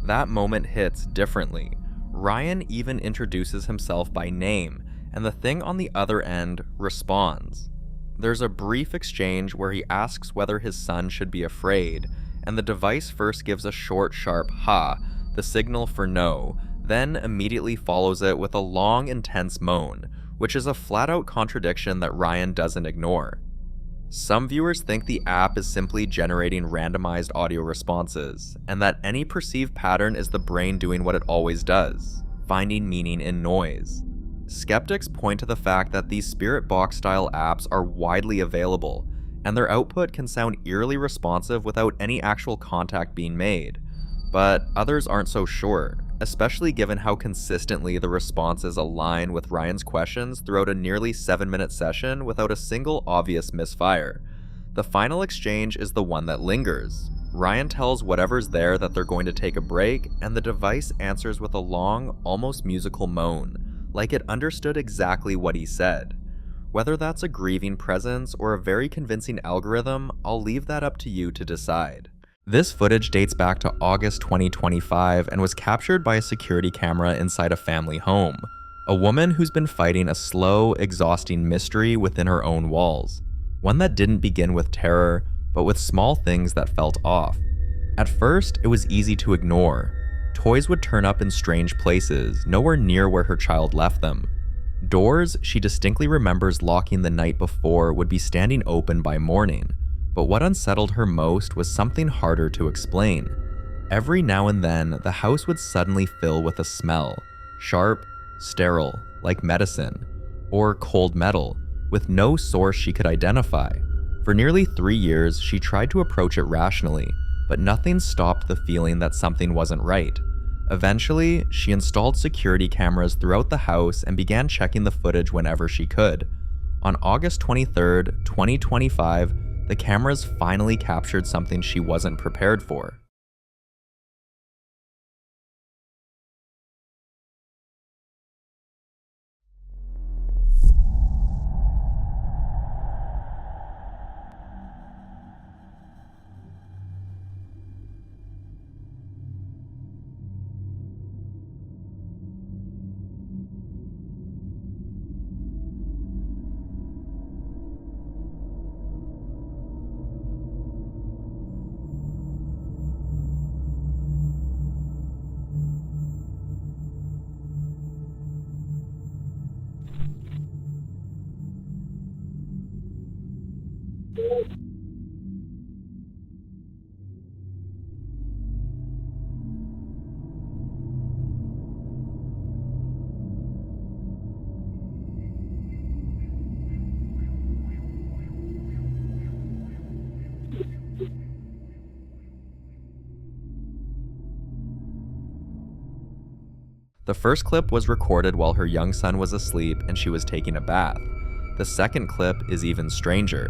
That moment hits differently. Ryan even introduces himself by name, and the thing on the other end responds. There's a brief exchange where he asks whether his son should be afraid, and the device first gives a short, sharp ha, the signal for no, then immediately follows it with a long, intense moan, which is a flat-out contradiction that Ryan doesn't ignore. Some viewers think the app is simply generating randomized audio responses, and that any perceived pattern is the brain doing what it always does, finding meaning in noise. Skeptics point to the fact that these spirit box-style apps are widely available, and their output can sound eerily responsive without any actual contact being made. But others aren't so sure, especially given how consistently the responses align with Ryan's questions throughout a nearly 7-minute session without a single obvious misfire. The final exchange is the one that lingers. Ryan tells whatever's there that they're going to take a break, and the device answers with a long, almost musical moan, like it understood exactly what he said. Whether that's a grieving presence or a very convincing algorithm, I'll leave that up to you to decide. This footage dates back to August 2025 and was captured by a security camera inside a family home. A woman who's been fighting a slow, exhausting mystery within her own walls. One that didn't begin with terror, but with small things that felt off. At first, it was easy to ignore. Toys would turn up in strange places, nowhere near where her child left them. Doors she distinctly remembers locking the night before would be standing open by morning. But what unsettled her most was something harder to explain. Every now and then, the house would suddenly fill with a smell. Sharp, sterile, like medicine, or cold metal, with no source she could identify. For nearly 3 years, she tried to approach it rationally, but nothing stopped the feeling that something wasn't right. Eventually, she installed security cameras throughout the house and began checking the footage whenever she could. On August 23rd, 2025, the cameras finally captured something she wasn't prepared for. The first clip was recorded while her young son was asleep and she was taking a bath. The second clip is even stranger.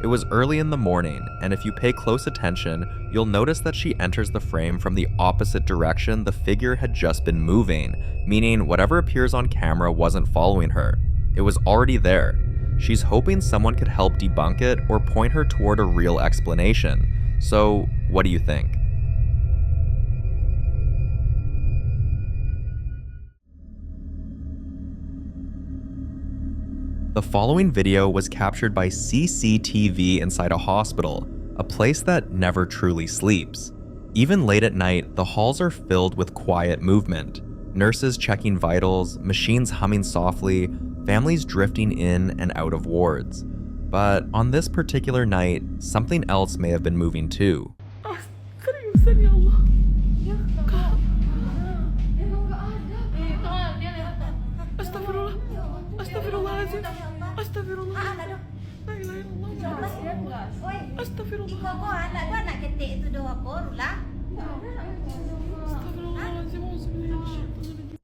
It was early in the morning, and if you pay close attention, you'll notice that she enters the frame from the opposite direction the figure had just been moving, meaning whatever appears on camera wasn't following her. It was already there. She's hoping someone could help debunk it or point her toward a real explanation. So, what do you think? The following video was captured by CCTV inside a hospital, a place that never truly sleeps. Even late at night, the halls are filled with quiet movement. Nurses checking vitals, machines humming softly, families drifting in and out of wards. But on this particular night, something else may have been moving too.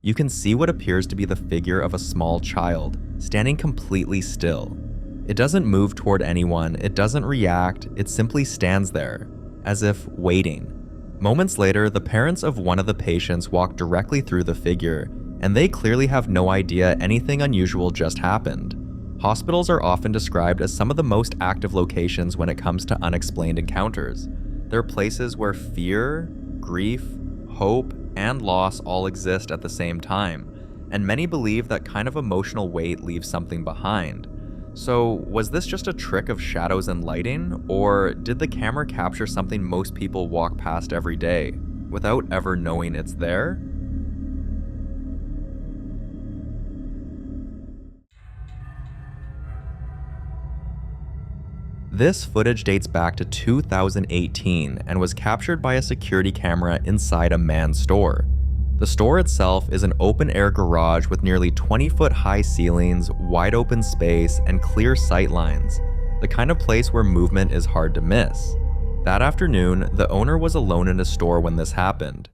You can see what appears to be the figure of a small child, standing completely still. It doesn't move toward anyone, it doesn't react, it simply stands there, as if waiting. Moments later, the parents of one of the patients walk directly through the figure, and they clearly have no idea anything unusual just happened. Hospitals are often described as some of the most active locations when it comes to unexplained encounters. They're places where fear, grief, hope, and loss all exist at the same time, and many believe that kind of emotional weight leaves something behind. So, was this just a trick of shadows and lighting, or did the camera capture something most people walk past every day, without ever knowing it's there? This footage dates back to 2018 and was captured by a security camera inside a manned store. The store itself is an open-air garage with nearly 20-foot high ceilings, wide open space, and clear sight lines, the kind of place where movement is hard to miss. That afternoon, the owner was alone in his store when this happened.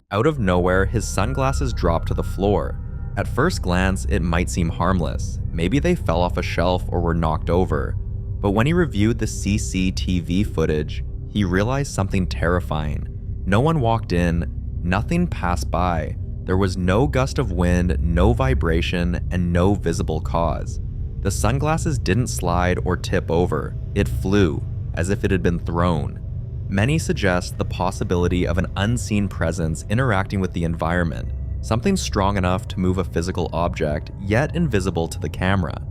Out of nowhere, his sunglasses drop to the floor. At first glance, it might seem harmless. Maybe they fell off a shelf or were knocked over. But when he reviewed the CCTV footage, he realized something terrifying. No one walked in, nothing passed by. There was no gust of wind, no vibration, and no visible cause. The sunglasses didn't slide or tip over. It flew, as if it had been thrown. Many suggest the possibility of an unseen presence interacting with the environment, something strong enough to move a physical object, yet invisible to the camera.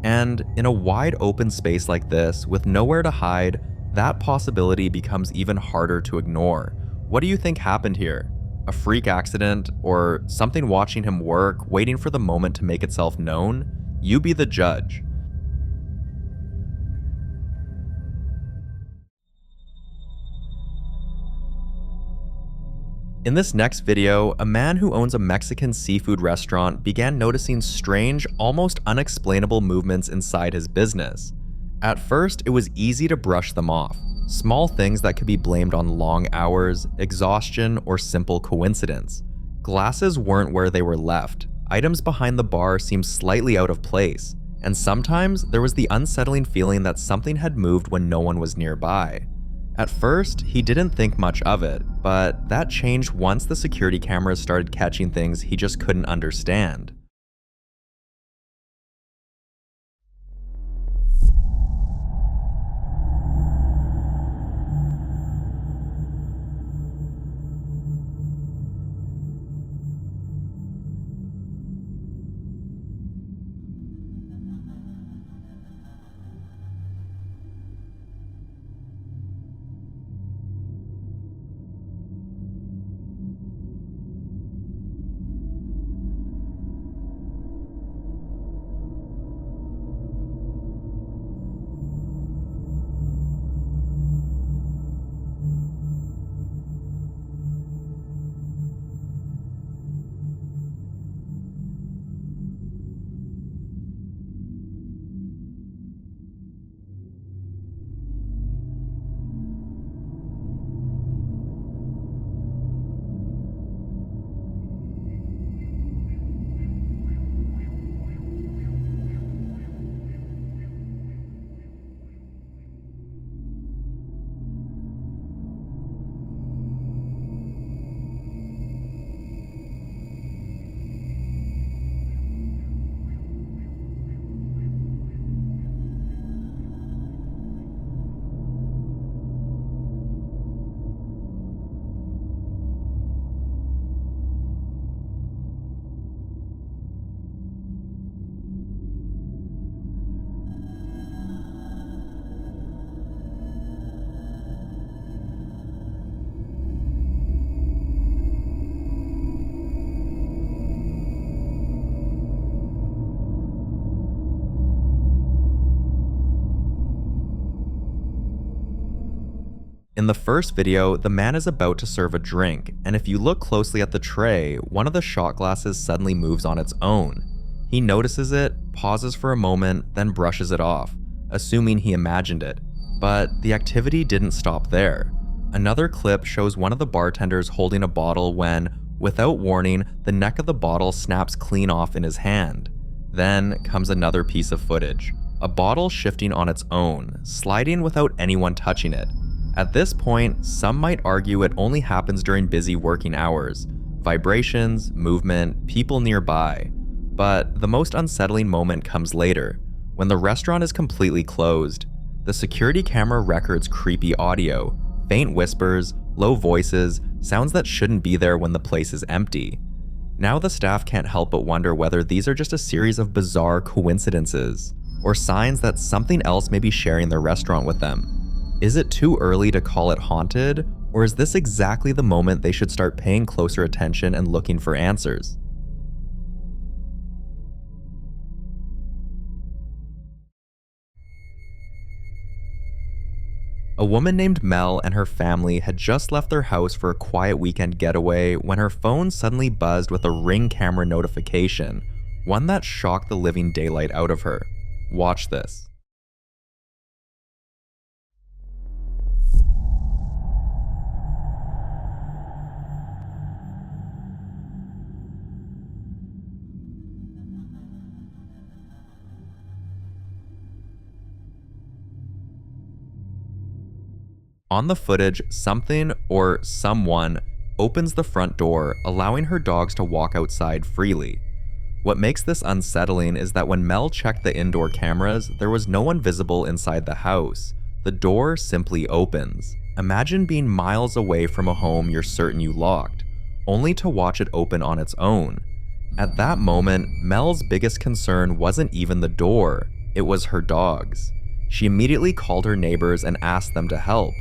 And in a wide open space like this, with nowhere to hide, that possibility becomes even harder to ignore. What do you think happened here? A freak accident, or something watching him work, waiting for the moment to make itself known? You be the judge. In this next video, a man who owns a Mexican seafood restaurant began noticing strange, almost unexplainable movements inside his business. At first, it was easy to brush them off, small things that could be blamed on long hours, exhaustion, or simple coincidence. Glasses weren't where they were left, items behind the bar seemed slightly out of place, and sometimes there was the unsettling feeling that something had moved when no one was nearby. At first, he didn't think much of it, but that changed once the security cameras started catching things he just couldn't understand. In the first video, the man is about to serve a drink, and if you look closely at the tray, one of the shot glasses suddenly moves on its own. He notices it, pauses for a moment, then brushes it off, assuming he imagined it. But the activity didn't stop there. Another clip shows one of the bartenders holding a bottle when, without warning, the neck of the bottle snaps clean off in his hand. Then comes another piece of footage. A bottle shifting on its own, sliding without anyone touching it. At this point, some might argue it only happens during busy working hours. Vibrations, movement, people nearby. But the most unsettling moment comes later, when the restaurant is completely closed. The security camera records creepy audio, faint whispers, low voices, sounds that shouldn't be there when the place is empty. Now the staff can't help but wonder whether these are just a series of bizarre coincidences, or signs that something else may be sharing their restaurant with them. Is it too early to call it haunted, or is this exactly the moment they should start paying closer attention and looking for answers? A woman named Mel and her family had just left their house for a quiet weekend getaway when her phone suddenly buzzed with a Ring camera notification, one that shocked the living daylight out of her. Watch this. On the footage, something or someone opens the front door, allowing her dogs to walk outside freely. What makes this unsettling is that when Mel checked the indoor cameras, there was no one visible inside the house. The door simply opens. Imagine being miles away from a home you're certain you locked, only to watch it open on its own. At that moment, Mel's biggest concern wasn't even the door, it was her dogs. She immediately called her neighbors and asked them to help.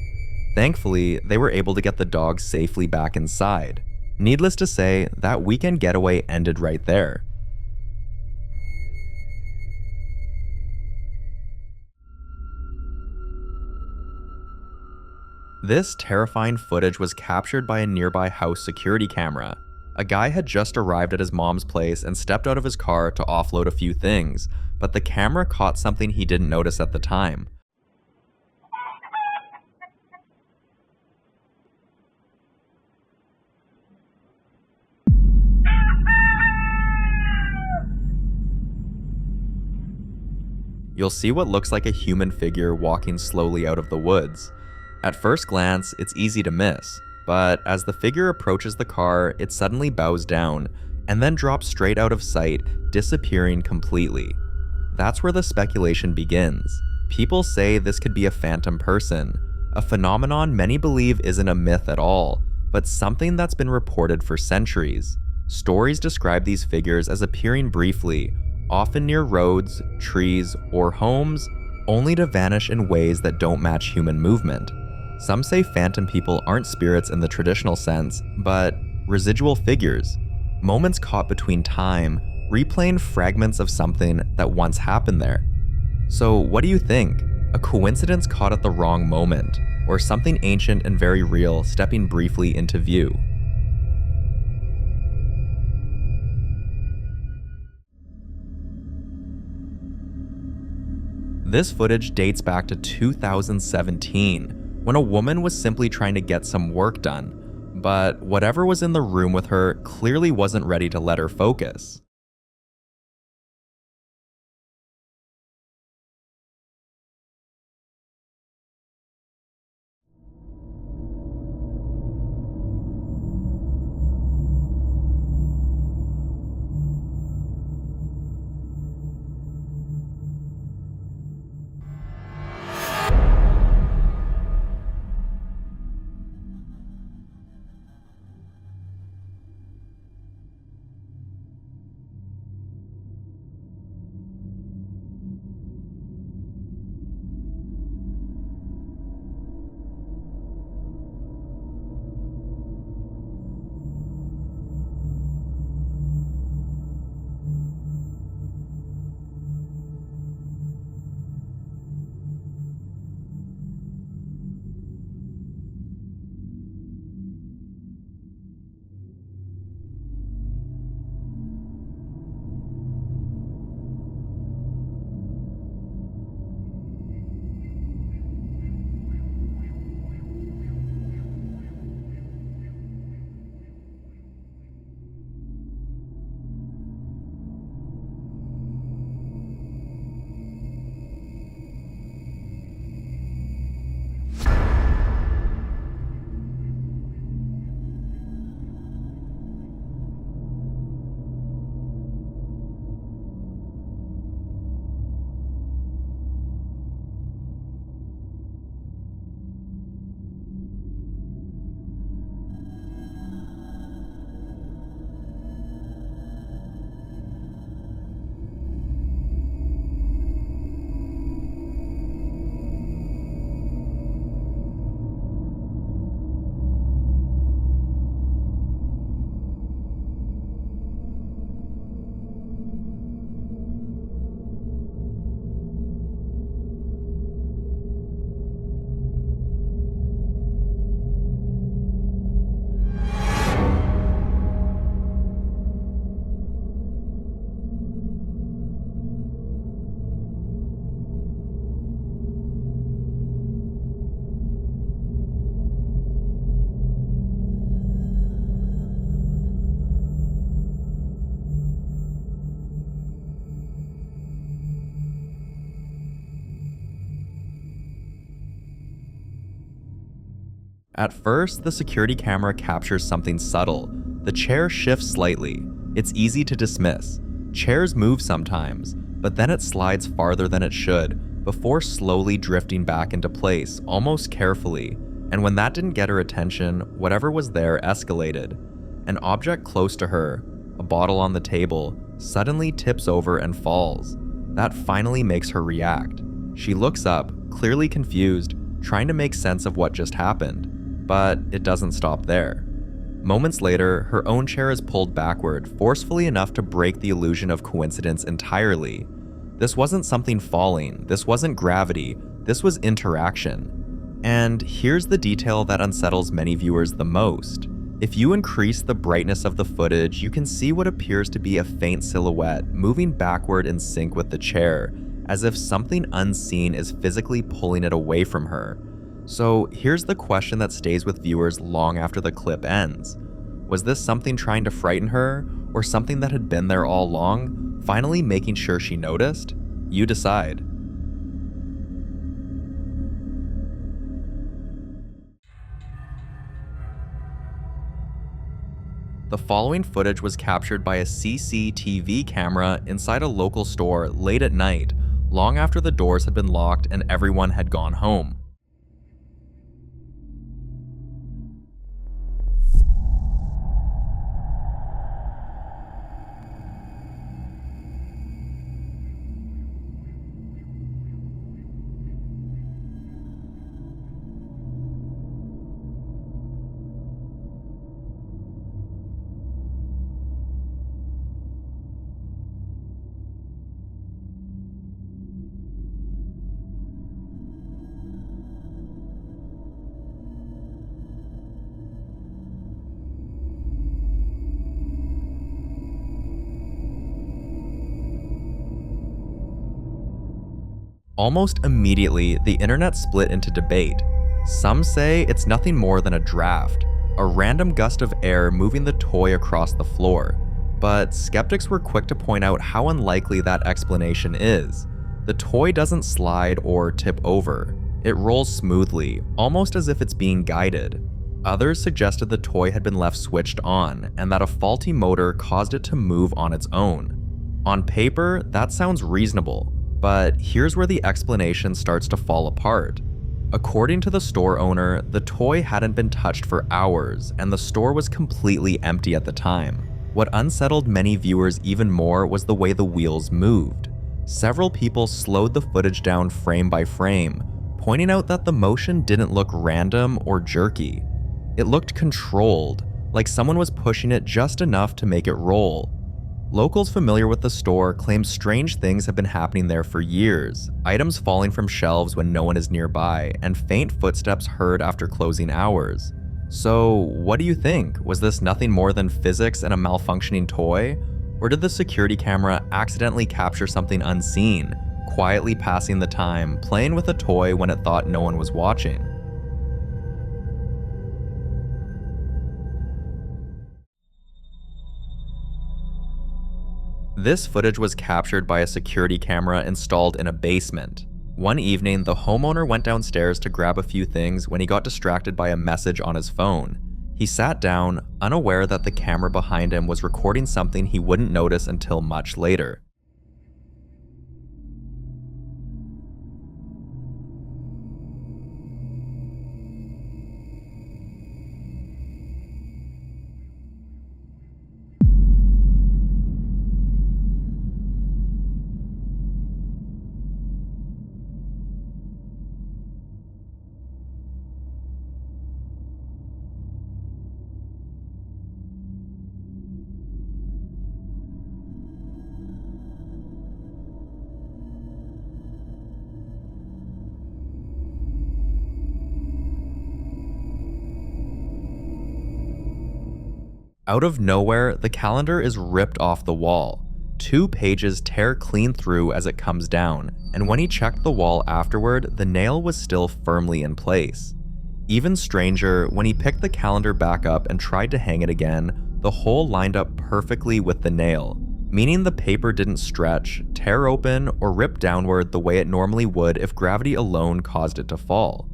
Thankfully, they were able to get the dogs safely back inside. Needless to say, that weekend getaway ended right there. This terrifying footage was captured by a nearby house security camera. A guy had just arrived at his mom's place and stepped out of his car to offload a few things, but the camera caught something he didn't notice at the time. You'll see what looks like a human figure walking slowly out of the woods. At first glance, it's easy to miss, but as the figure approaches the car, it suddenly bows down, and then drops straight out of sight, disappearing completely. That's where the speculation begins. People say this could be a phantom person, a phenomenon many believe isn't a myth at all, but something that's been reported for centuries. Stories describe these figures as appearing briefly, often near roads, trees, or homes, only to vanish in ways that don't match human movement. Some say phantom people aren't spirits in the traditional sense, but residual figures, moments caught between time, replaying fragments of something that once happened there. So what do you think? A coincidence caught at the wrong moment, or something ancient and very real stepping briefly into view? This footage dates back to 2017, when a woman was simply trying to get some work done, but whatever was in the room with her clearly wasn't ready to let her focus. At first, the security camera captures something subtle. The chair shifts slightly. It's easy to dismiss. Chairs move sometimes, but then it slides farther than it should, before slowly drifting back into place, almost carefully. And when that didn't get her attention, whatever was there escalated. An object close to her, a bottle on the table, suddenly tips over and falls. That finally makes her react. She looks up, clearly confused, trying to make sense of what just happened. But it doesn't stop there. Moments later, her own chair is pulled backward, forcefully enough to break the illusion of coincidence entirely. This wasn't something falling, this wasn't gravity, this was interaction. And here's the detail that unsettles many viewers the most. If you increase the brightness of the footage, you can see what appears to be a faint silhouette moving backward in sync with the chair, as if something unseen is physically pulling it away from her. So here's the question that stays with viewers long after the clip ends. Was this something trying to frighten her, or something that had been there all along, finally making sure she noticed? You decide. The following footage was captured by a CCTV camera inside a local store late at night, long after the doors had been locked and everyone had gone home. Almost immediately, the internet split into debate. Some say it's nothing more than a draft, a random gust of air moving the toy across the floor. But skeptics were quick to point out how unlikely that explanation is. The toy doesn't slide or tip over. It rolls smoothly, almost as if it's being guided. Others suggested the toy had been left switched on, and that a faulty motor caused it to move on its own. On paper, that sounds reasonable. But here's where the explanation starts to fall apart. According to the store owner, the toy hadn't been touched for hours, and the store was completely empty at the time. What unsettled many viewers even more was the way the wheels moved. Several people slowed the footage down frame by frame, pointing out that the motion didn't look random or jerky. It looked controlled, like someone was pushing it just enough to make it roll. Locals familiar with the store claim strange things have been happening there for years, items falling from shelves when no one is nearby, and faint footsteps heard after closing hours. So, what do you think? Was this nothing more than physics and a malfunctioning toy? Or did the security camera accidentally capture something unseen, quietly passing the time, playing with a toy when it thought no one was watching? This footage was captured by a security camera installed in a basement. One evening, the homeowner went downstairs to grab a few things when he got distracted by a message on his phone. He sat down, unaware that the camera behind him was recording something he wouldn't notice until much later. Out of nowhere, the calendar is ripped off the wall. 2 pages tear clean through as it comes down, and when he checked the wall afterward, the nail was still firmly in place. Even stranger, when he picked the calendar back up and tried to hang it again, the hole lined up perfectly with the nail, meaning the paper didn't stretch, tear open, or rip downward the way it normally would if gravity alone caused it to fall.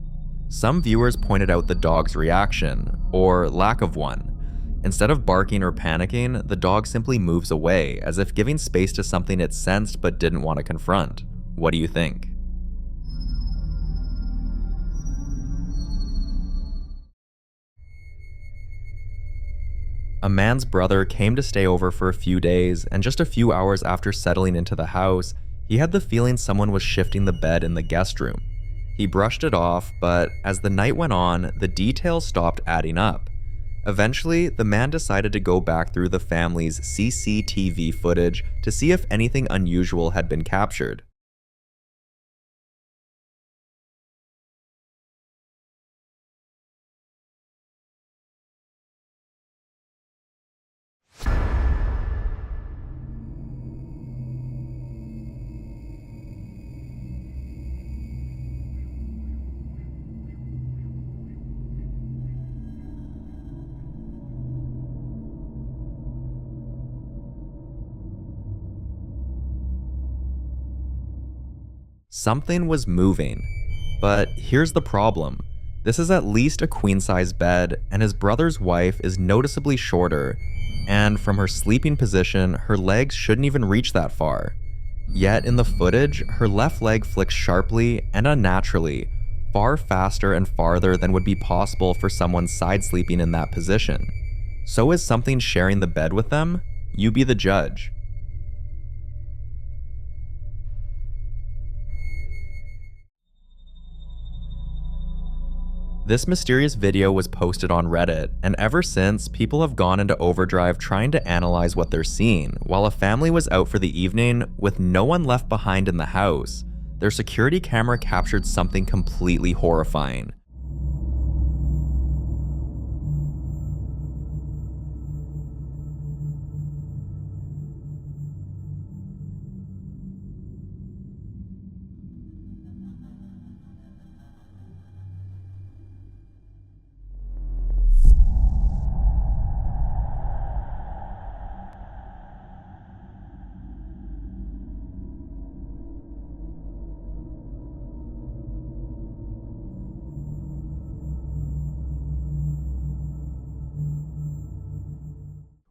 Some viewers pointed out the dog's reaction, or lack of one. Instead of barking or panicking, the dog simply moves away, as if giving space to something it sensed but didn't want to confront. What do you think? A man's brother came to stay over for a few days, and just a few hours after settling into the house, he had the feeling someone was shifting the bed in the guest room. He brushed it off, but as the night went on, the details stopped adding up. Eventually, the man decided to go back through the family's CCTV footage to see if anything unusual had been captured. Something was moving. But here's the problem. This is at least a queen-size bed, and his brother's wife is noticeably shorter, and from her sleeping position, her legs shouldn't even reach that far. Yet in the footage, her left leg flicks sharply and unnaturally, far faster and farther than would be possible for someone side sleeping in that position. So is something sharing the bed with them? You be the judge. This mysterious video was posted on Reddit, and ever since, people have gone into overdrive trying to analyze what they're seeing. While a family was out for the evening, with no one left behind in the house, their security camera captured something completely horrifying.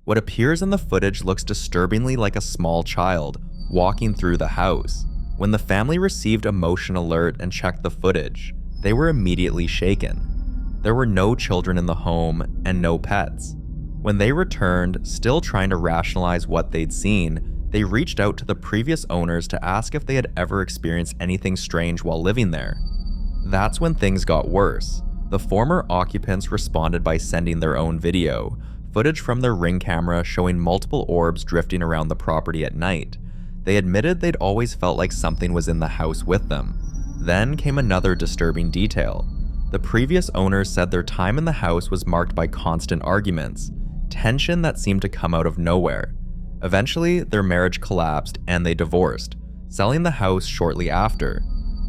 What appears in the footage looks disturbingly like a small child walking through the house. When the family received a motion alert and checked the footage, they were immediately shaken. There were no children in the home and no pets. When they returned, still trying to rationalize what they'd seen, they reached out to the previous owners to ask if they had ever experienced anything strange while living there. That's when things got worse. The former occupants responded by sending their own video, footage from their Ring camera showing multiple orbs drifting around the property at night. They admitted they'd always felt like something was in the house with them. Then came another disturbing detail. The previous owners said their time in the house was marked by constant arguments, tension that seemed to come out of nowhere. Eventually, their marriage collapsed and they divorced, selling the house shortly after.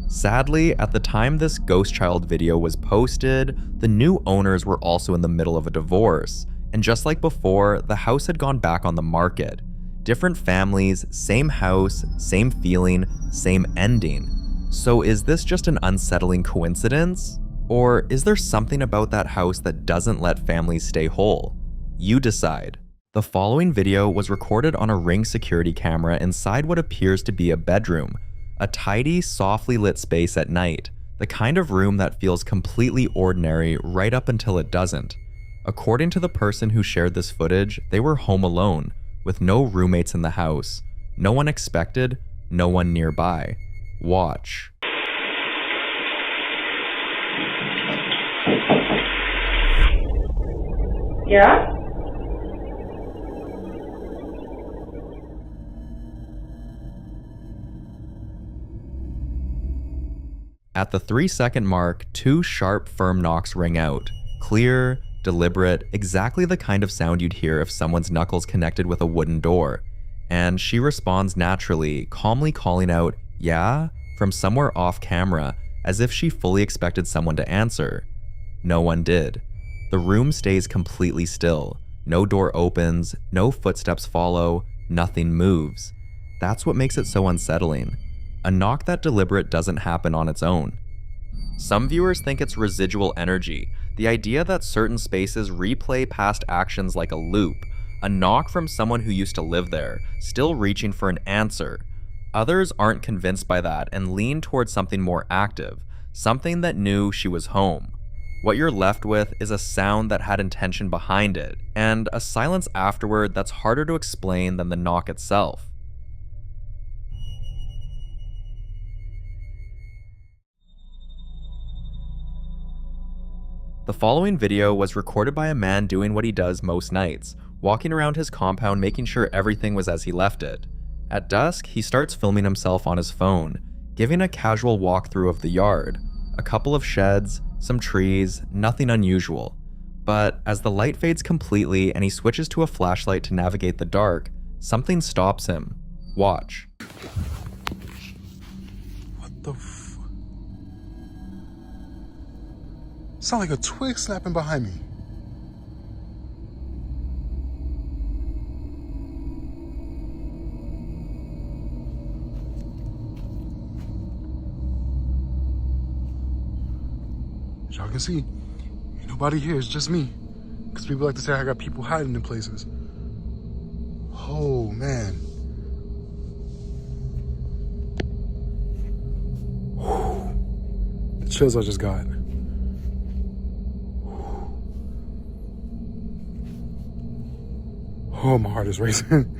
Sadly, at the time this ghost child video was posted, the new owners were also in the middle of a divorce. And just like before, the house had gone back on the market. Different families, same house, same feeling, same ending. So is this just an unsettling coincidence? Or is there something about that house that doesn't let families stay whole? You decide. The following video was recorded on a Ring security camera inside what appears to be a bedroom. A tidy, softly lit space at night. The kind of room that feels completely ordinary right up until it doesn't. According to the person who shared this footage, they were home alone, with no roommates in the house, no one expected, no one nearby. Watch. Yeah? At the 3-second mark, 2 sharp, firm knocks ring out. Clear, deliberate, exactly the kind of sound you'd hear if someone's knuckles connected with a wooden door. And she responds naturally, calmly calling out, "Yeah?" from somewhere off camera, as if she fully expected someone to answer. No one did. The room stays completely still. No door opens, no footsteps follow, nothing moves. That's what makes it so unsettling. A knock that deliberate doesn't happen on its own. Some viewers think it's residual energy, the idea that certain spaces replay past actions like a loop, a knock from someone who used to live there, still reaching for an answer. Others aren't convinced by that and lean towards something more active, something that knew she was home. What you're left with is a sound that had intention behind it, and a silence afterward that's harder to explain than the knock itself. The following video was recorded by a man doing what he does most nights, walking around his compound making sure everything was as he left it. At dusk, he starts filming himself on his phone, giving a casual walkthrough of the yard. A couple of sheds, some trees, nothing unusual. But as the light fades completely and he switches to a flashlight to navigate the dark, something stops him. Watch. What the f... Sound like a twig snapping behind me. As y'all can see, ain't nobody here, it's just me. Because people like to say I got people hiding in places. Oh, man. The chills I just got. Oh, my heart is racing.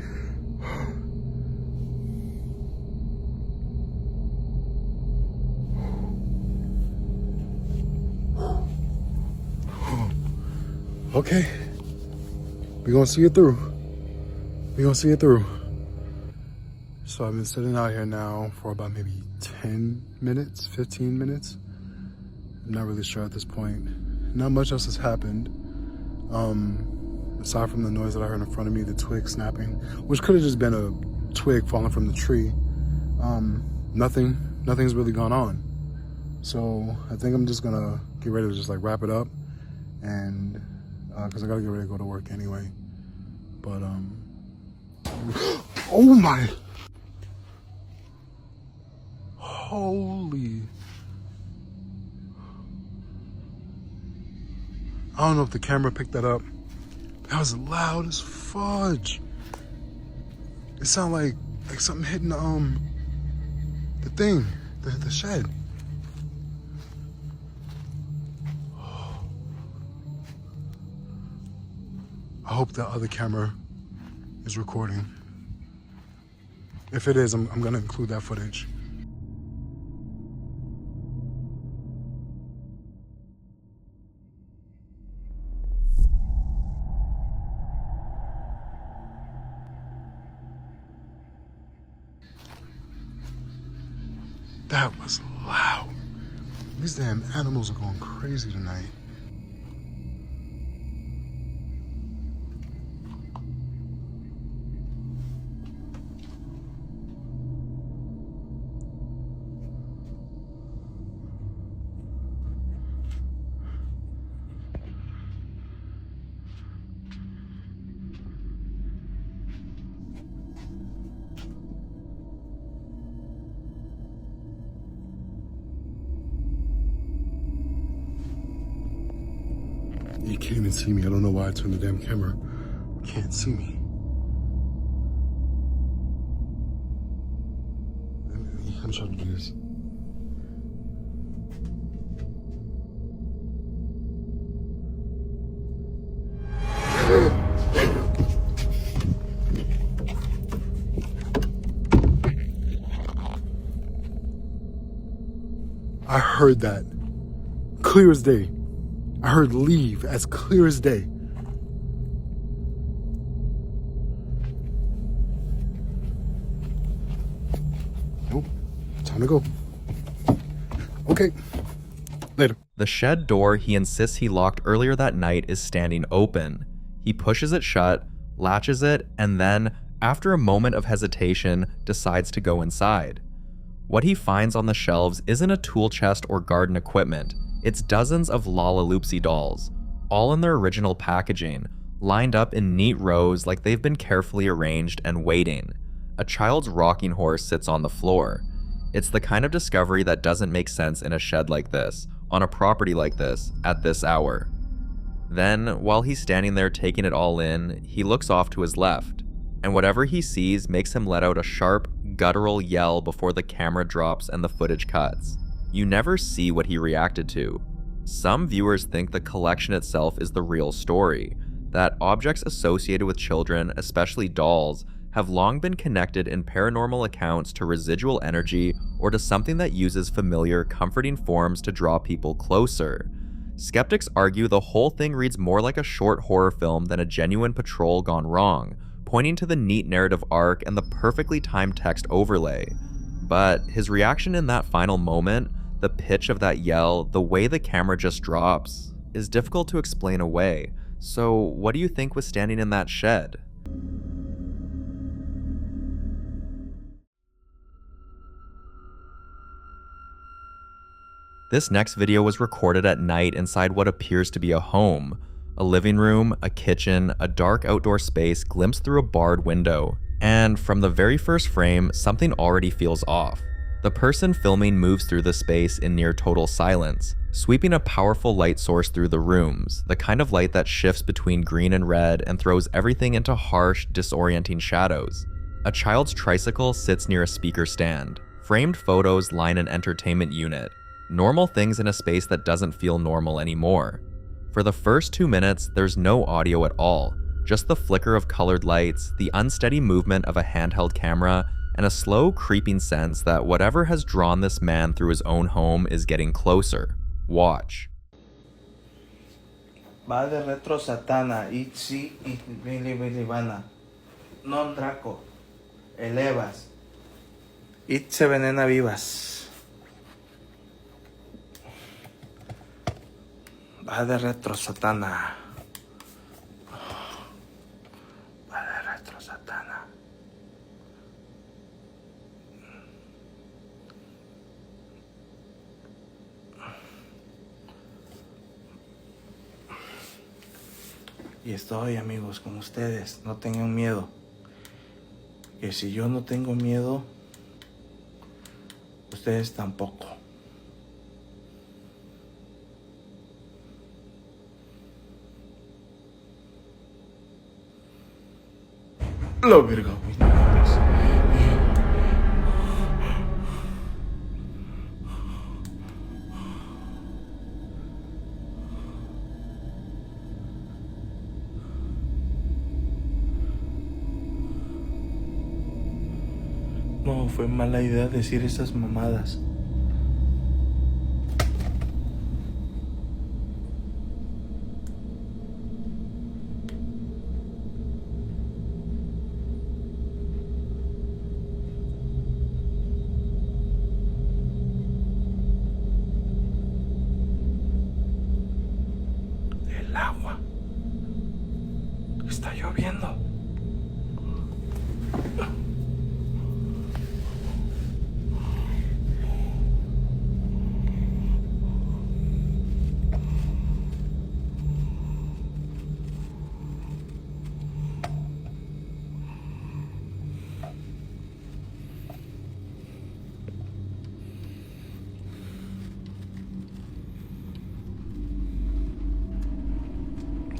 Okay, we're gonna see it through. We're gonna see it through. So I've been sitting out here now for about maybe 10 minutes, 15 minutes. I'm not really sure at this point. Not much else has happened. Aside from the noise that I heard in front of me, the twig snapping, which could have just been a twig falling from the tree. Nothing's really gone on. So I think I'm just gonna get ready to just like wrap it up, and because I gotta get ready to go to work anyway. But oh my, holy, I don't know if the camera picked that up. That was loud as fudge. It sounded like something hitting the thing, the shed. I hope the other camera is recording. If it is, I'm gonna include that footage. That was loud. These damn animals are going crazy tonight. You can't even see me. I don't know why I turned the damn camera. You can't see me. I'm trying to do this. I heard that clear as day. I heard leave as clear as day. Nope, time to go. Okay, later. The shed door he insists he locked earlier that night is standing open. He pushes it shut, latches it, and then, after a moment of hesitation, decides to go inside. What he finds on the shelves isn't a tool chest or garden equipment. It's dozens of Lalaloopsy dolls, all in their original packaging, lined up in neat rows like they've been carefully arranged and waiting. A child's rocking horse sits on the floor. It's the kind of discovery that doesn't make sense in a shed like this, on a property like this, at this hour. Then, while he's standing there taking it all in, he looks off to his left, and whatever he sees makes him let out a sharp, guttural yell before the camera drops and the footage cuts. You never see what he reacted to. Some viewers think the collection itself is the real story, that objects associated with children, especially dolls, have long been connected in paranormal accounts to residual energy or to something that uses familiar, comforting forms to draw people closer. Skeptics argue the whole thing reads more like a short horror film than a genuine patrol gone wrong, pointing to the neat narrative arc and the perfectly timed text overlay. But his reaction in that final moment, the pitch of that yell, the way the camera just drops, is difficult to explain away. So what do you think was standing in that shed? This next video was recorded at night inside what appears to be a home. A living room, a kitchen, a dark outdoor space glimpsed through a barred window. And from the very first frame, something already feels off. The person filming moves through the space in near total silence, sweeping a powerful light source through the rooms, the kind of light that shifts between green and red and throws everything into harsh, disorienting shadows. A child's tricycle sits near a speaker stand. Framed photos line an entertainment unit. Normal things in a space that doesn't feel normal anymore. For the first 2 minutes, there's no audio at all, just the flicker of colored lights, the unsteady movement of a handheld camera, and a slow, creeping sense that whatever has drawn this man through his own home is getting closer. Watch. Va de retro satana, itzi, vana, non draco, elevas, itse venena vivas. Va de retro satana. Va de retro satana. Y estoy, amigos, con ustedes. No tengan miedo. Que si yo no tengo miedo, ustedes tampoco. La verga, güey. No, fue mala idea decir esas mamadas. El agua. Está lloviendo.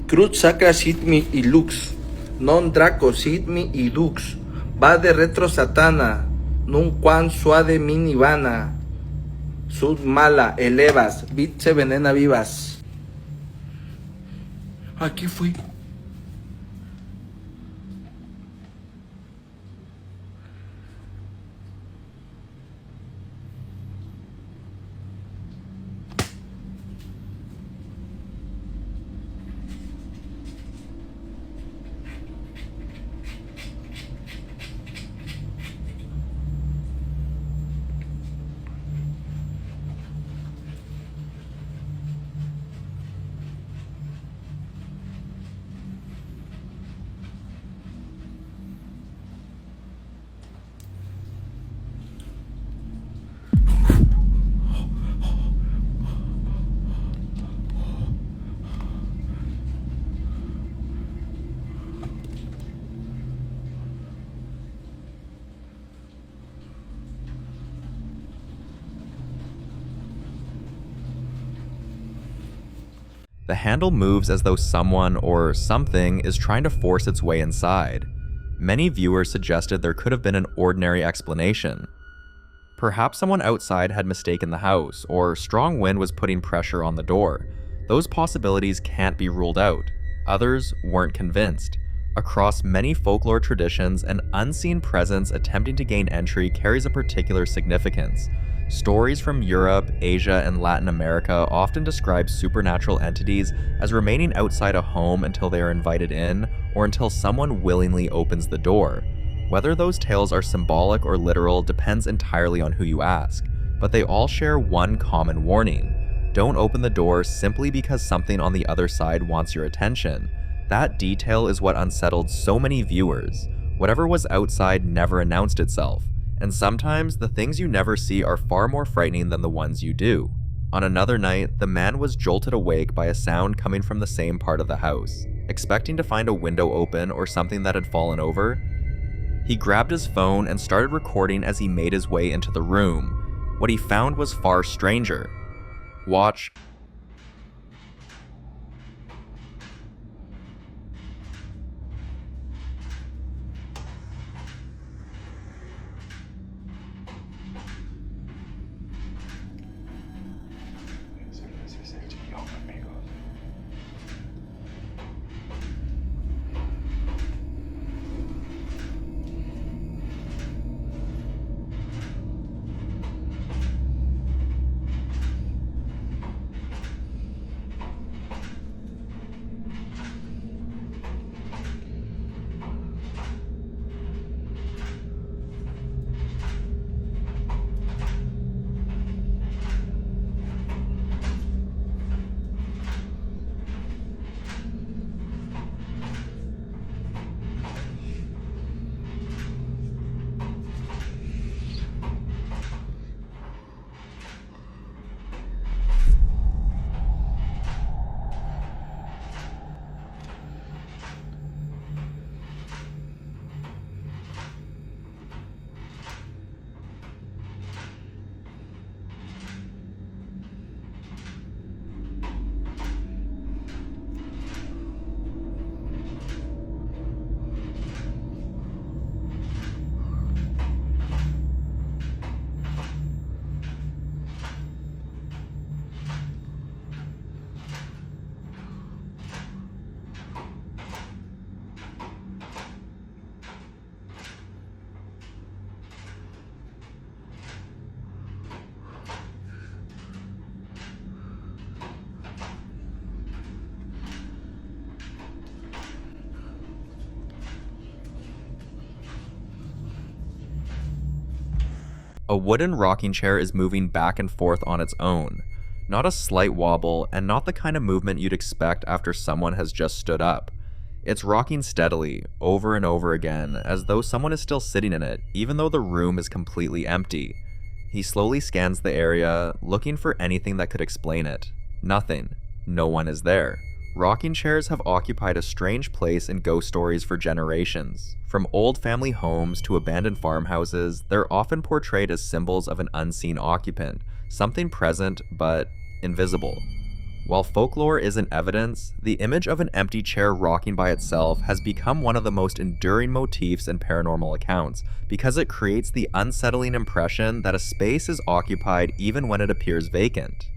Cruz sacra sit mi y lux, non draco sit mi y lux, va de retro satana, nun quan suade mini vana, sud mala, elevas, vitse venena vivas. Aquí fui. The handle moves as though someone or something is trying to force its way inside. Many viewers suggested there could have been an ordinary explanation. Perhaps someone outside had mistaken the house, or strong wind was putting pressure on the door. Those possibilities can't be ruled out. Others weren't convinced. Across many folklore traditions, an unseen presence attempting to gain entry carries a particular significance. Stories from Europe, Asia, and Latin America often describe supernatural entities as remaining outside a home until they are invited in, or until someone willingly opens the door. Whether those tales are symbolic or literal depends entirely on who you ask, but they all share one common warning. Don't open the door simply because something on the other side wants your attention. That detail is what unsettled so many viewers. Whatever was outside never announced itself, and sometimes the things you never see are far more frightening than the ones you do. On another night, the man was jolted awake by a sound coming from the same part of the house. Expecting to find a window open or something that had fallen over, he grabbed his phone and started recording as he made his way into the room. What he found was far stranger. Watch. A wooden rocking chair is moving back and forth on its own. Not a slight wobble, and not the kind of movement you'd expect after someone has just stood up. It's rocking steadily, over and over again, as though someone is still sitting in it, even though the room is completely empty. He slowly scans the area, looking for anything that could explain it. Nothing. No one is there. Rocking chairs have occupied a strange place in ghost stories for generations. From old family homes to abandoned farmhouses, they're often portrayed as symbols of an unseen occupant, something present but invisible. While folklore isn't evidence, the image of an empty chair rocking by itself has become one of the most enduring motifs in paranormal accounts because it creates the unsettling impression that a space is occupied even when it appears vacant.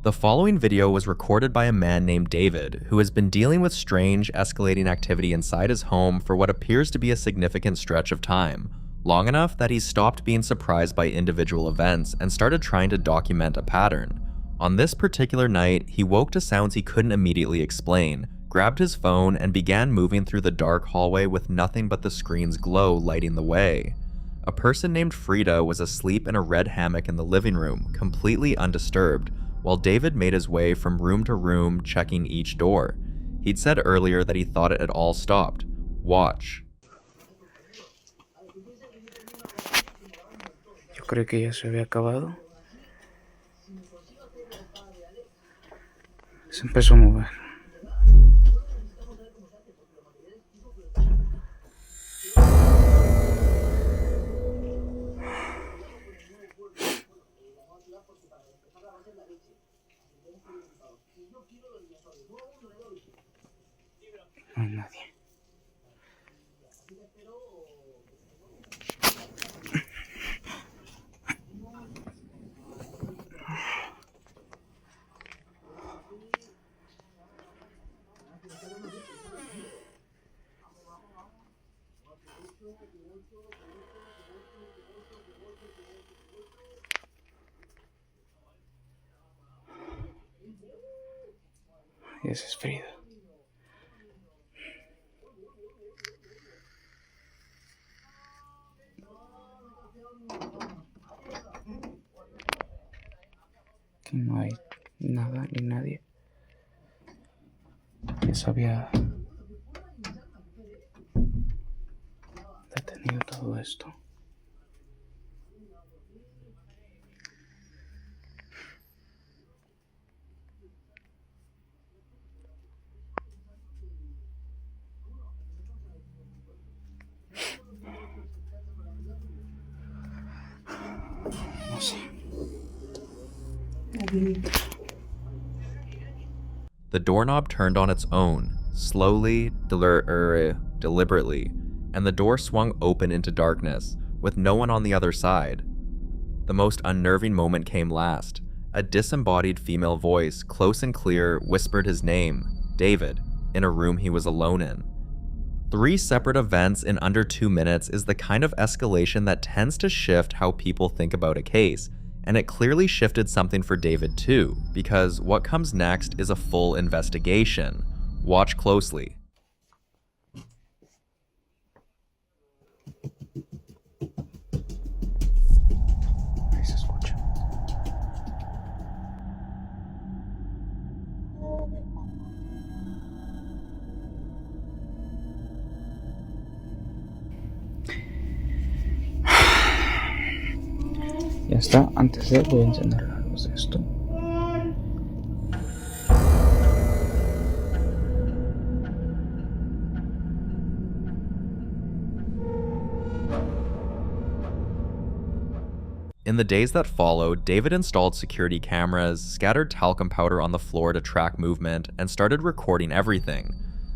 The following video was recorded by a man named David, who has been dealing with strange, escalating activity inside his home for what appears to be a significant stretch of time, long enough that he's stopped being surprised by individual events and started trying to document a pattern. On this particular night, he woke to sounds he couldn't immediately explain, grabbed his phone, and began moving through the dark hallway with nothing but the screen's glow lighting the way. A person named Frida was asleep in a red hammock in the living room, completely undisturbed, while David made his way from room to room checking each door. He'd said earlier that he thought it had all stopped. Watch. Yo creo que ya se había acabado. Se empezó a mover. No hay nadie. Y ese es Frida. Que no hay nada ni nadie. Eso había detenido todo esto. No sé. The doorknob turned on its own, slowly, deliberately, and the door swung open into darkness, with no one on the other side. The most unnerving moment came last. A disembodied female voice, close and clear, whispered his name, David, in a room he was alone in. 3 separate events in under 2 minutes is the kind of escalation that tends to shift how people think about a case, and it clearly shifted something for David too, because what comes next is a full investigation. Watch closely. Ahí se escucha. Ya está, antes de voy a encender la luz de esto. In the days that followed, David installed security cameras, scattered talcum powder on the floor to track movement, and started recording everything.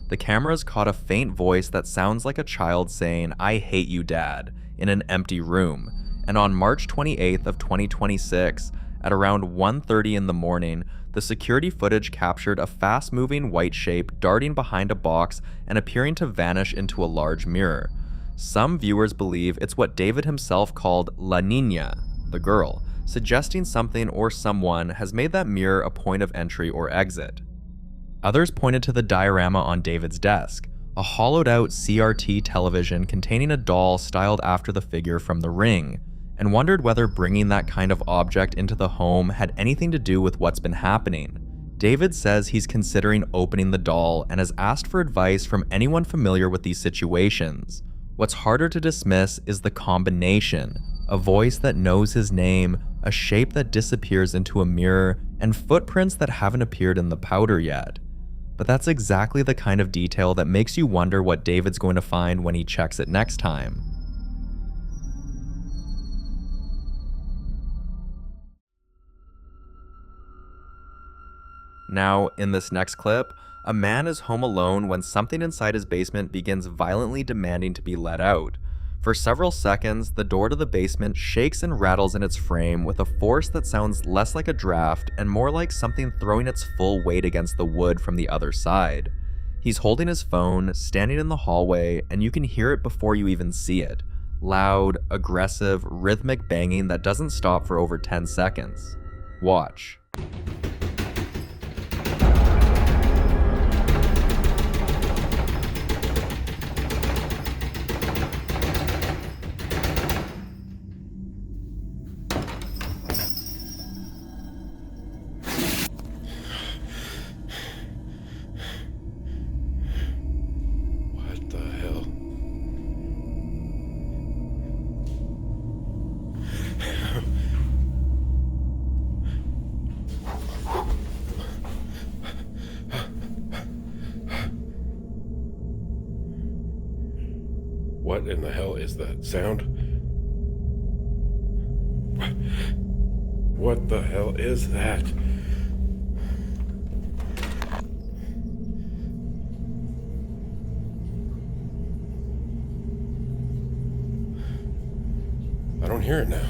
The cameras caught a faint voice that sounds like a child saying, "I hate you, Dad," in an empty room. And on March 28th of 2026, at around 1:30 in the morning, the security footage captured a fast-moving white shape darting behind a box and appearing to vanish into a large mirror. Some viewers believe it's what David himself called La Niña, the girl, suggesting something or someone has made that mirror a point of entry or exit. Others pointed to the diorama on David's desk, a hollowed-out CRT television containing a doll styled after the figure from The Ring, and wondered whether bringing that kind of object into the home had anything to do with what's been happening. David says he's considering opening the doll and has asked for advice from anyone familiar with these situations. What's harder to dismiss is the combination: a voice that knows his name, a shape that disappears into a mirror, and footprints that haven't appeared in the powder yet. But that's exactly the kind of detail that makes you wonder what David's going to find when he checks it next time. Now, in this next clip, a man is home alone when something inside his basement begins violently demanding to be let out. For several seconds, the door to the basement shakes and rattles in its frame with a force that sounds less like a draft and more like something throwing its full weight against the wood from the other side. He's holding his phone, standing in the hallway, and you can hear it before you even see it. Loud, aggressive, rhythmic banging that doesn't stop for over 10 seconds. Watch. What in the hell is that sound? What the hell is that? hear it now.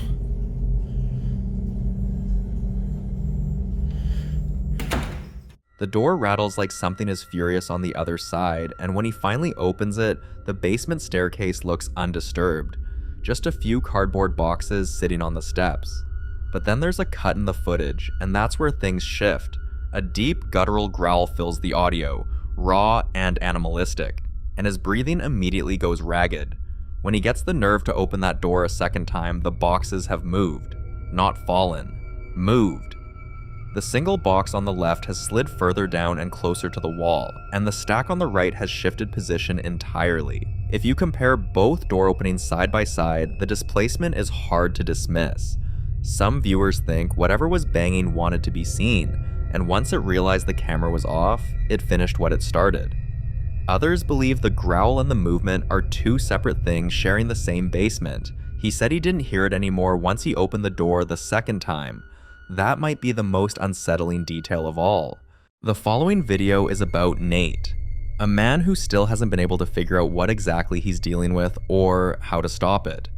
The door rattles like something is furious on the other side, and when he finally opens it, the basement staircase looks undisturbed. Just a few cardboard boxes sitting on the steps. But then there's a cut in the footage, and that's where things shift. A deep guttural growl fills the audio, raw and animalistic, and his breathing immediately goes ragged. When he gets the nerve to open that door a second time, the boxes have moved. Not fallen. Moved. The single box on the left has slid further down and closer to the wall, and the stack on the right has shifted position entirely. If you compare both door openings side by side, the displacement is hard to dismiss. Some viewers think whatever was banging wanted to be seen, and once it realized the camera was off, it finished what it started. Others believe the growl and the movement are two separate things sharing the same basement. He said he didn't hear it anymore once he opened the door the second time. That might be the most unsettling detail of all. The following video is about Nate, a man who still hasn't been able to figure out what exactly he's dealing with or how to stop it.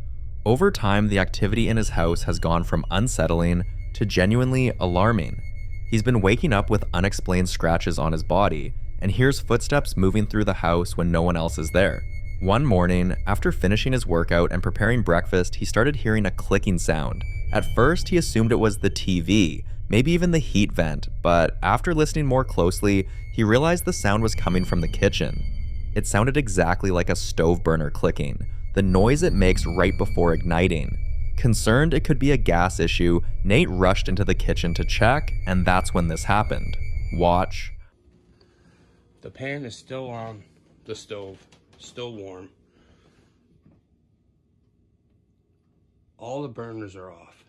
Over time, the activity in his house has gone from unsettling to genuinely alarming. He's been waking up with unexplained scratches on his body and hears footsteps moving through the house when no one else is there. One morning, after finishing his workout and preparing breakfast, he started hearing a clicking sound. At first, he assumed it was the TV, maybe even the heat vent, but after listening more closely, he realized the sound was coming from the kitchen. It sounded exactly like a stove burner clicking, the noise it makes right before igniting. Concerned it could be a gas issue, Nate rushed into the kitchen to check, and that's when this happened. Watch. The pan is still on the stove, still warm. All the burners are off.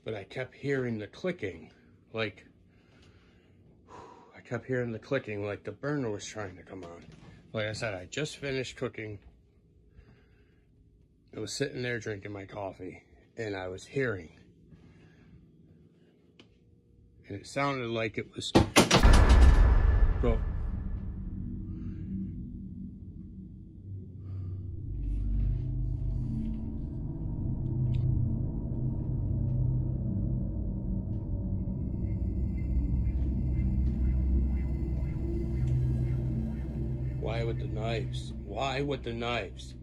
But I kept hearing the clicking, like the burner was trying to come on. Like I said, I just finished cooking. I was sitting there drinking my coffee, and I was hearing. And it sounded like it was... Go. Why with the knives? Why with the knives?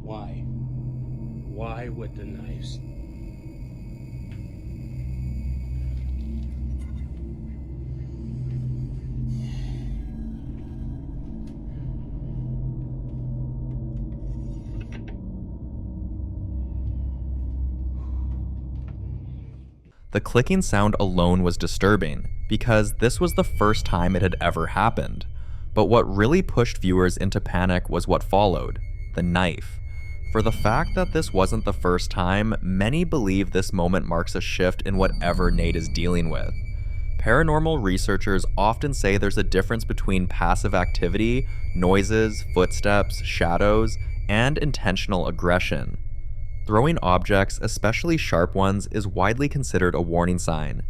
Why? Why with the knives? The clicking sound alone was disturbing, because this was the first time it had ever happened. But what really pushed viewers into panic was what followed, the knife. For the fact that this wasn't the first time, many believe this moment marks a shift in whatever Nate is dealing with. Paranormal researchers often say there's a difference between passive activity, noises, footsteps, shadows, and intentional aggression. Throwing objects, especially sharp ones, is widely considered a warning sign.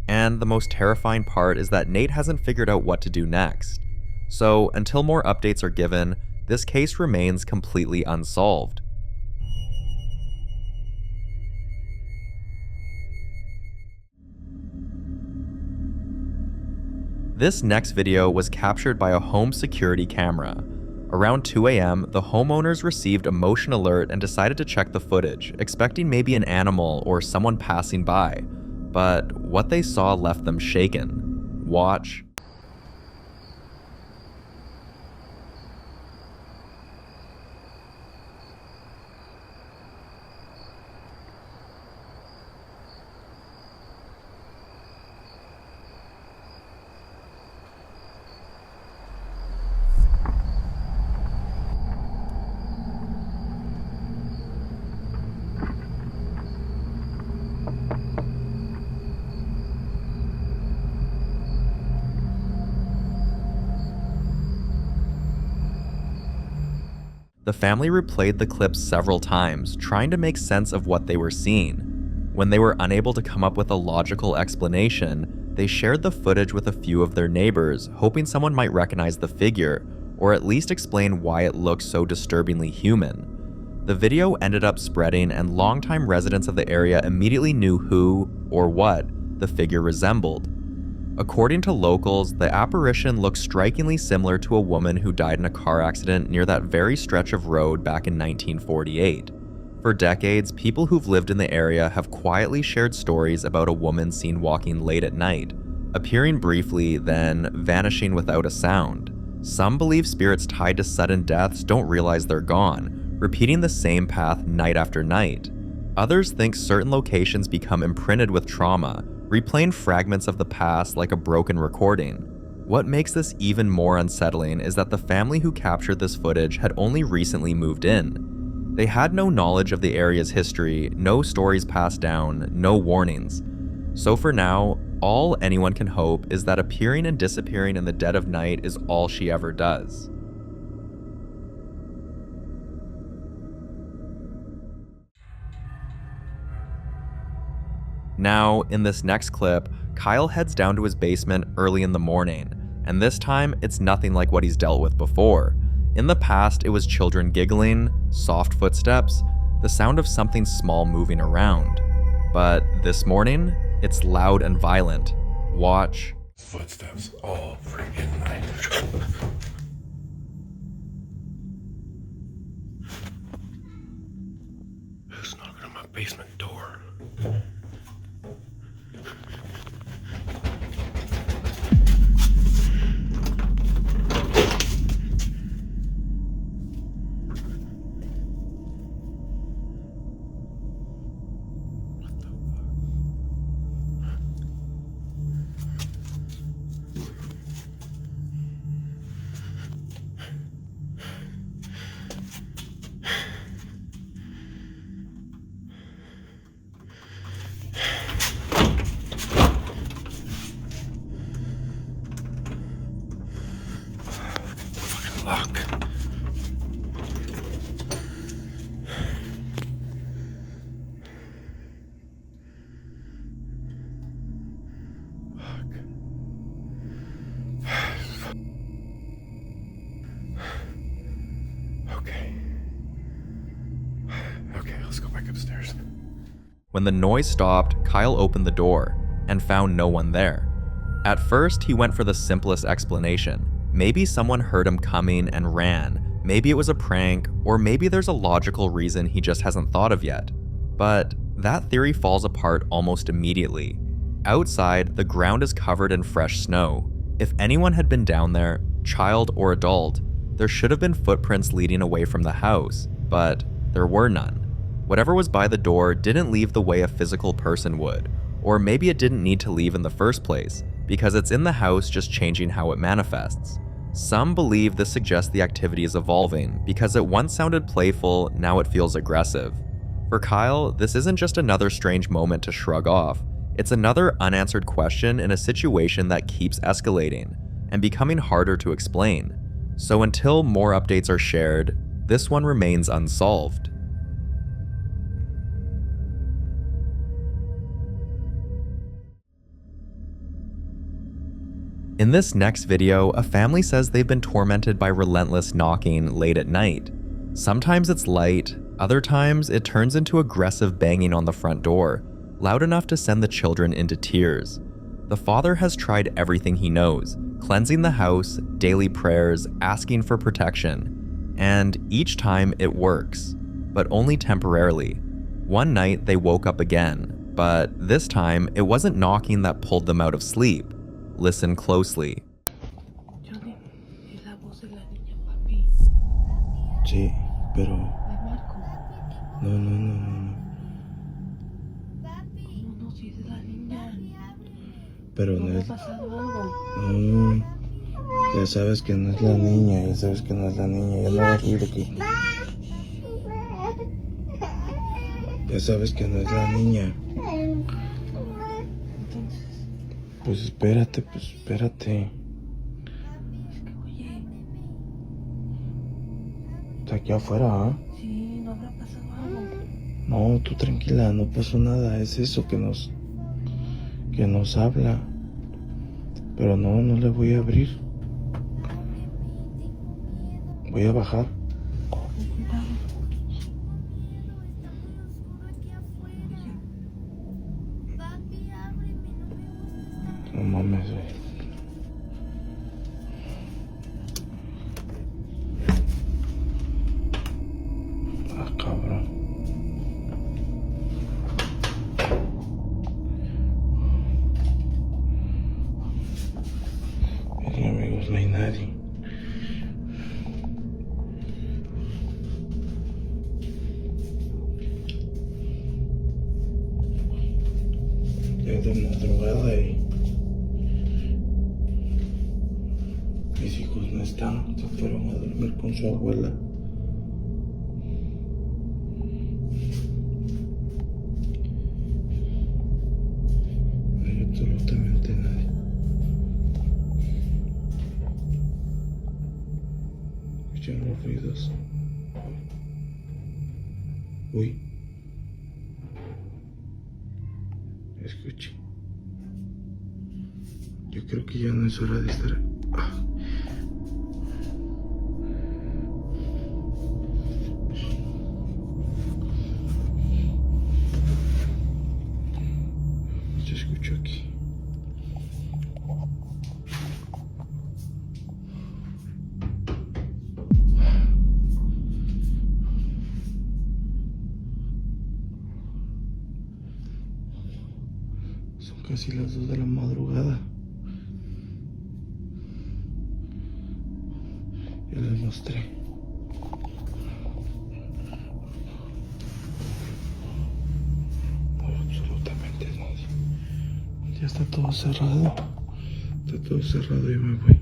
And the most terrifying part is that Nate hasn't figured out what to do next. So, until more updates are given, this case remains completely unsolved. This next video was captured by a home security camera. Around 2 a.m., the homeowners received a motion alert and decided to check the footage, expecting maybe an animal or someone passing by. But what they saw left them shaken. Watch. The family replayed the clips several times, trying to make sense of what they were seeing. When they were unable to come up with a logical explanation, They shared the footage with a few of their neighbors, hoping someone might recognize the figure, or at least explain why it looks so disturbingly human. The video ended up spreading, and longtime residents of the area immediately knew who, or what, the figure resembled. According to locals, the apparition looks strikingly similar to a woman who died in a car accident near that very stretch of road back in 1948. For decades, people who've lived in the area have quietly shared stories about a woman seen walking late at night, appearing briefly, then vanishing without a sound. Some believe spirits tied to sudden deaths don't realize they're gone, repeating the same path night after night. Others think certain locations become imprinted with trauma, replaying fragments of the past like a broken recording. What makes this even more unsettling is that the family who captured this footage had only recently moved in. They had no knowledge of the area's history, no stories passed down, no warnings. So for now, all anyone can hope is that appearing and disappearing in the dead of night is all she ever does. Now, in this next clip, Kyle heads down to his basement early in the morning, and this time it's nothing like what he's dealt with before. In the past, it was children giggling, soft footsteps, the sound of something small moving around. But this morning, it's loud and violent. Watch. Footsteps all freaking night. Who's knocking on my basement door? When the noise stopped, Kyle opened the door and found no one there. At first, he went for the simplest explanation. Maybe someone heard him coming and ran, maybe it was a prank, or maybe there's a logical reason he just hasn't thought of yet. But that theory falls apart almost immediately. Outside, the ground is covered in fresh snow. If anyone had been down there, child or adult, there should have been footprints leading away from the house, but there were none. Whatever was by the door didn't leave the way a physical person would, or maybe it didn't need to leave in the first place, because it's in the house just changing how it manifests. Some believe this suggests the activity is evolving, because it once sounded playful, now it feels aggressive. For Kyle, this isn't just another strange moment to shrug off, it's another unanswered question in a situation that keeps escalating, and becoming harder to explain. So until more updates are shared, this one remains unsolved. In this next video, a family says they've been tormented by relentless knocking late at night. Sometimes it's light, other times it turns into aggressive banging on the front door, loud enough to send the children into tears. The father has tried everything he knows, cleansing the house, daily prayers, asking for protection, and each time it works, but only temporarily. One night they woke up again, but this time it wasn't knocking that pulled them out of sleep. Listen closely. Sí, pero... No. Pero no es... No. Ya sabes que no es la niña, ya sabes que no es la niña, ya no va a ruido aquí. Ya sabes que no es la niña. Pues espérate. Está aquí afuera, ¿ah? Sí, no habrá pasado algo. No, tú tranquila, no pasó nada, es eso que nos habla. Pero no le voy a abrir. Voy a bajar. No mames, güey. Ah, cabrón. Miren, amigos, no hay nadie. Ya es de madrugada y mis hijos no están, se fueron a dormir con su abuela. No hay absolutamente nadie. Escuchan los ruidos. Uy. Escuche. Yo creo que ya no es hora de estar. Se escuchó aquí. Son casi las 2 de la madrugada. Ya les mostré. No hay absolutamente nadie. Ya está todo cerrado. Está todo cerrado y me voy.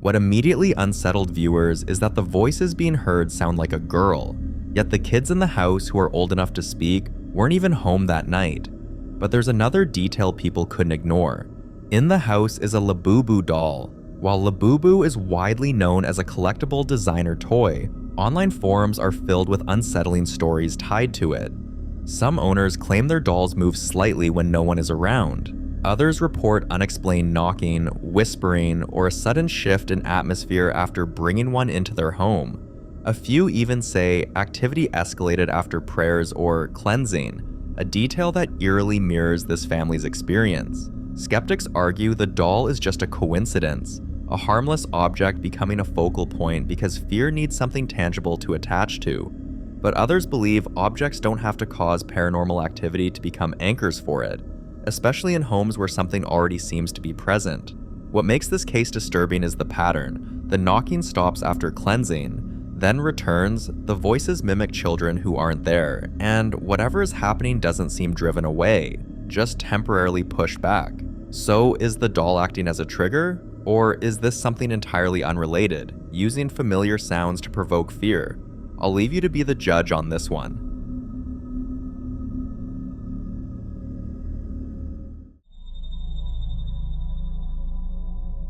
What immediately unsettled viewers is that the voices being heard sound like a girl, yet the kids in the house who are old enough to speak weren't even home that night. But there's another detail people couldn't ignore. In the house is a Labubu doll. While Labubu is widely known as a collectible designer toy, online forums are filled with unsettling stories tied to it. Some owners claim their dolls move slightly when no one is around. Others report unexplained knocking, whispering, or a sudden shift in atmosphere after bringing one into their home. A few even say activity escalated after prayers or cleansing, a detail that eerily mirrors this family's experience. Skeptics argue the doll is just a coincidence, a harmless object becoming a focal point because fear needs something tangible to attach to. But others believe objects don't have to cause paranormal activity to become anchors for it, especially in homes where something already seems to be present. What makes this case disturbing is the pattern. The knocking stops after cleansing, then returns, the voices mimic children who aren't there, and whatever is happening doesn't seem driven away, just temporarily pushed back. So is the doll acting as a trigger? Or is this something entirely unrelated, using familiar sounds to provoke fear? I'll leave you to be the judge on this one.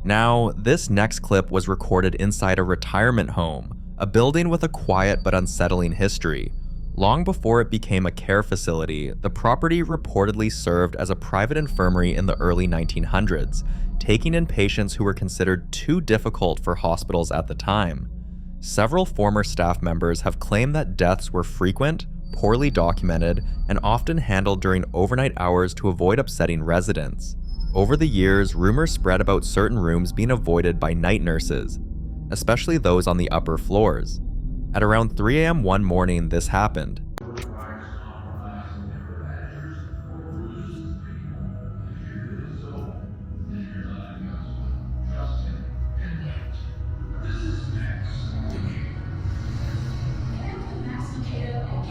Now, this next clip was recorded inside a retirement home, a building with a quiet but unsettling history. Long before it became a care facility, the property reportedly served as a private infirmary in the early 1900s, taking in patients who were considered too difficult for hospitals at the time. Several former staff members have claimed that deaths were frequent, poorly documented, and often handled during overnight hours to avoid upsetting residents. Over the years, rumors spread about certain rooms being avoided by night nurses, especially those on the upper floors. At around 3 a.m. one morning, this happened.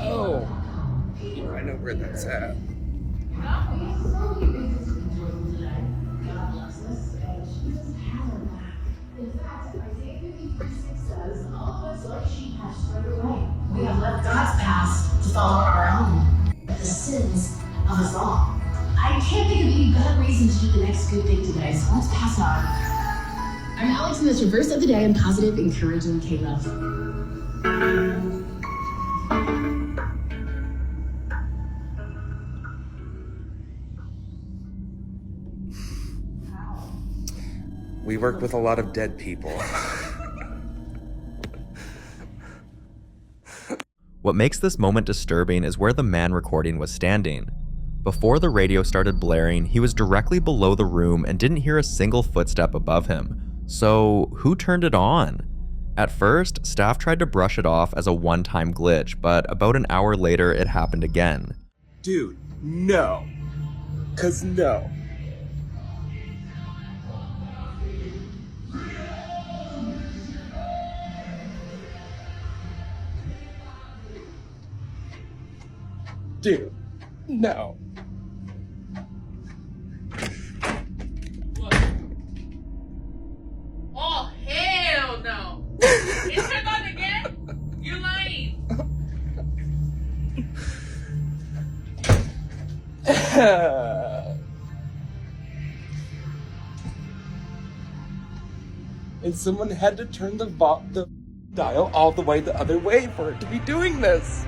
Oh, I know where that's at. We have left God's path to follow our own. The sins of us all. I can't think of any better reason to do the next good thing today, so let's pass on. I'm Alex, and this reverse of the day, I'm positive, encouraging Caleb. We work with a lot of dead people. What makes this moment disturbing is where the man recording was standing. Before the radio started blaring, he was directly below the room and didn't hear a single footstep above him. So, who turned it on? At first, staff tried to brush it off as a one-time glitch, but about an hour later, it happened again. Dude, no. 'Cause no. Dude, no. Oh, hell no. It turned on again? You're lying. And someone had to turn the dial all the way the other way for it to be doing this.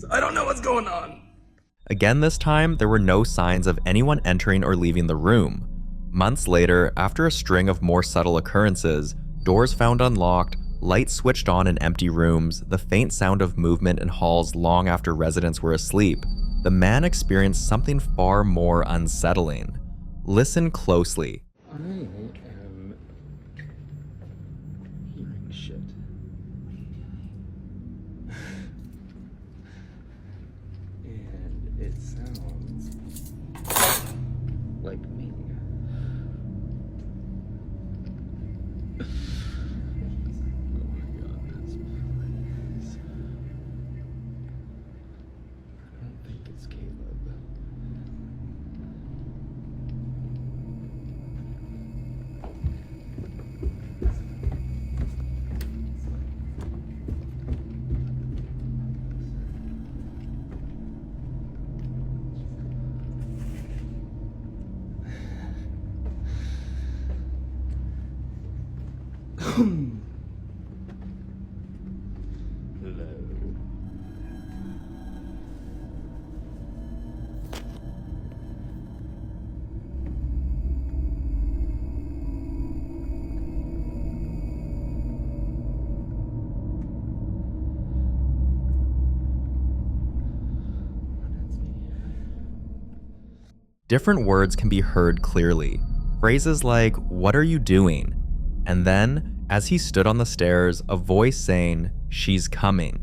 I don't know what's going on. Again this time, there were no signs of anyone entering or leaving the room. Months later, after a string of more subtle occurrences, doors found unlocked, lights switched on in empty rooms, the faint sound of movement in halls long after residents were asleep, the man experienced something far more unsettling. Listen closely. I am hearing shit. And it sounds like me. Different words can be heard clearly. Phrases like, "What are you doing?" And then, as he stood on the stairs, a voice saying, "She's coming."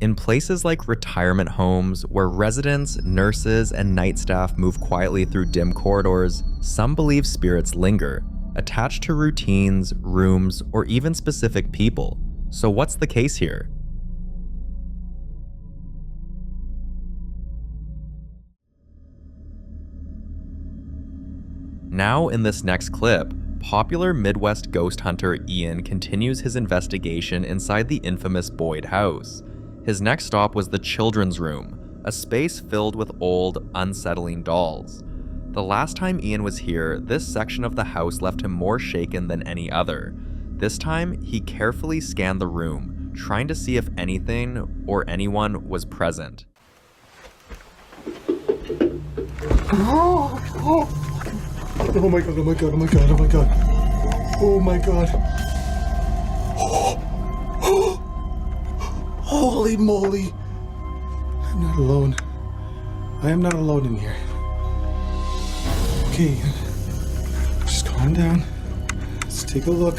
In places like retirement homes, where residents, nurses, and night staff move quietly through dim corridors, some believe spirits linger, attached to routines, rooms, or even specific people. So what's the case here? Now in this next clip, popular Midwest ghost hunter Ian continues his investigation inside the infamous Boyd house. His next stop was the children's room, a space filled with old, unsettling dolls. The last time Ian was here, this section of the house left him more shaken than any other. This time, he carefully scanned the room, trying to see if anything or anyone was present. Oh my god, oh my god, oh my god, oh my god. Oh my god. Holy moly. I'm not alone. I am not alone in here. Okay, just calm down. Let's take a look.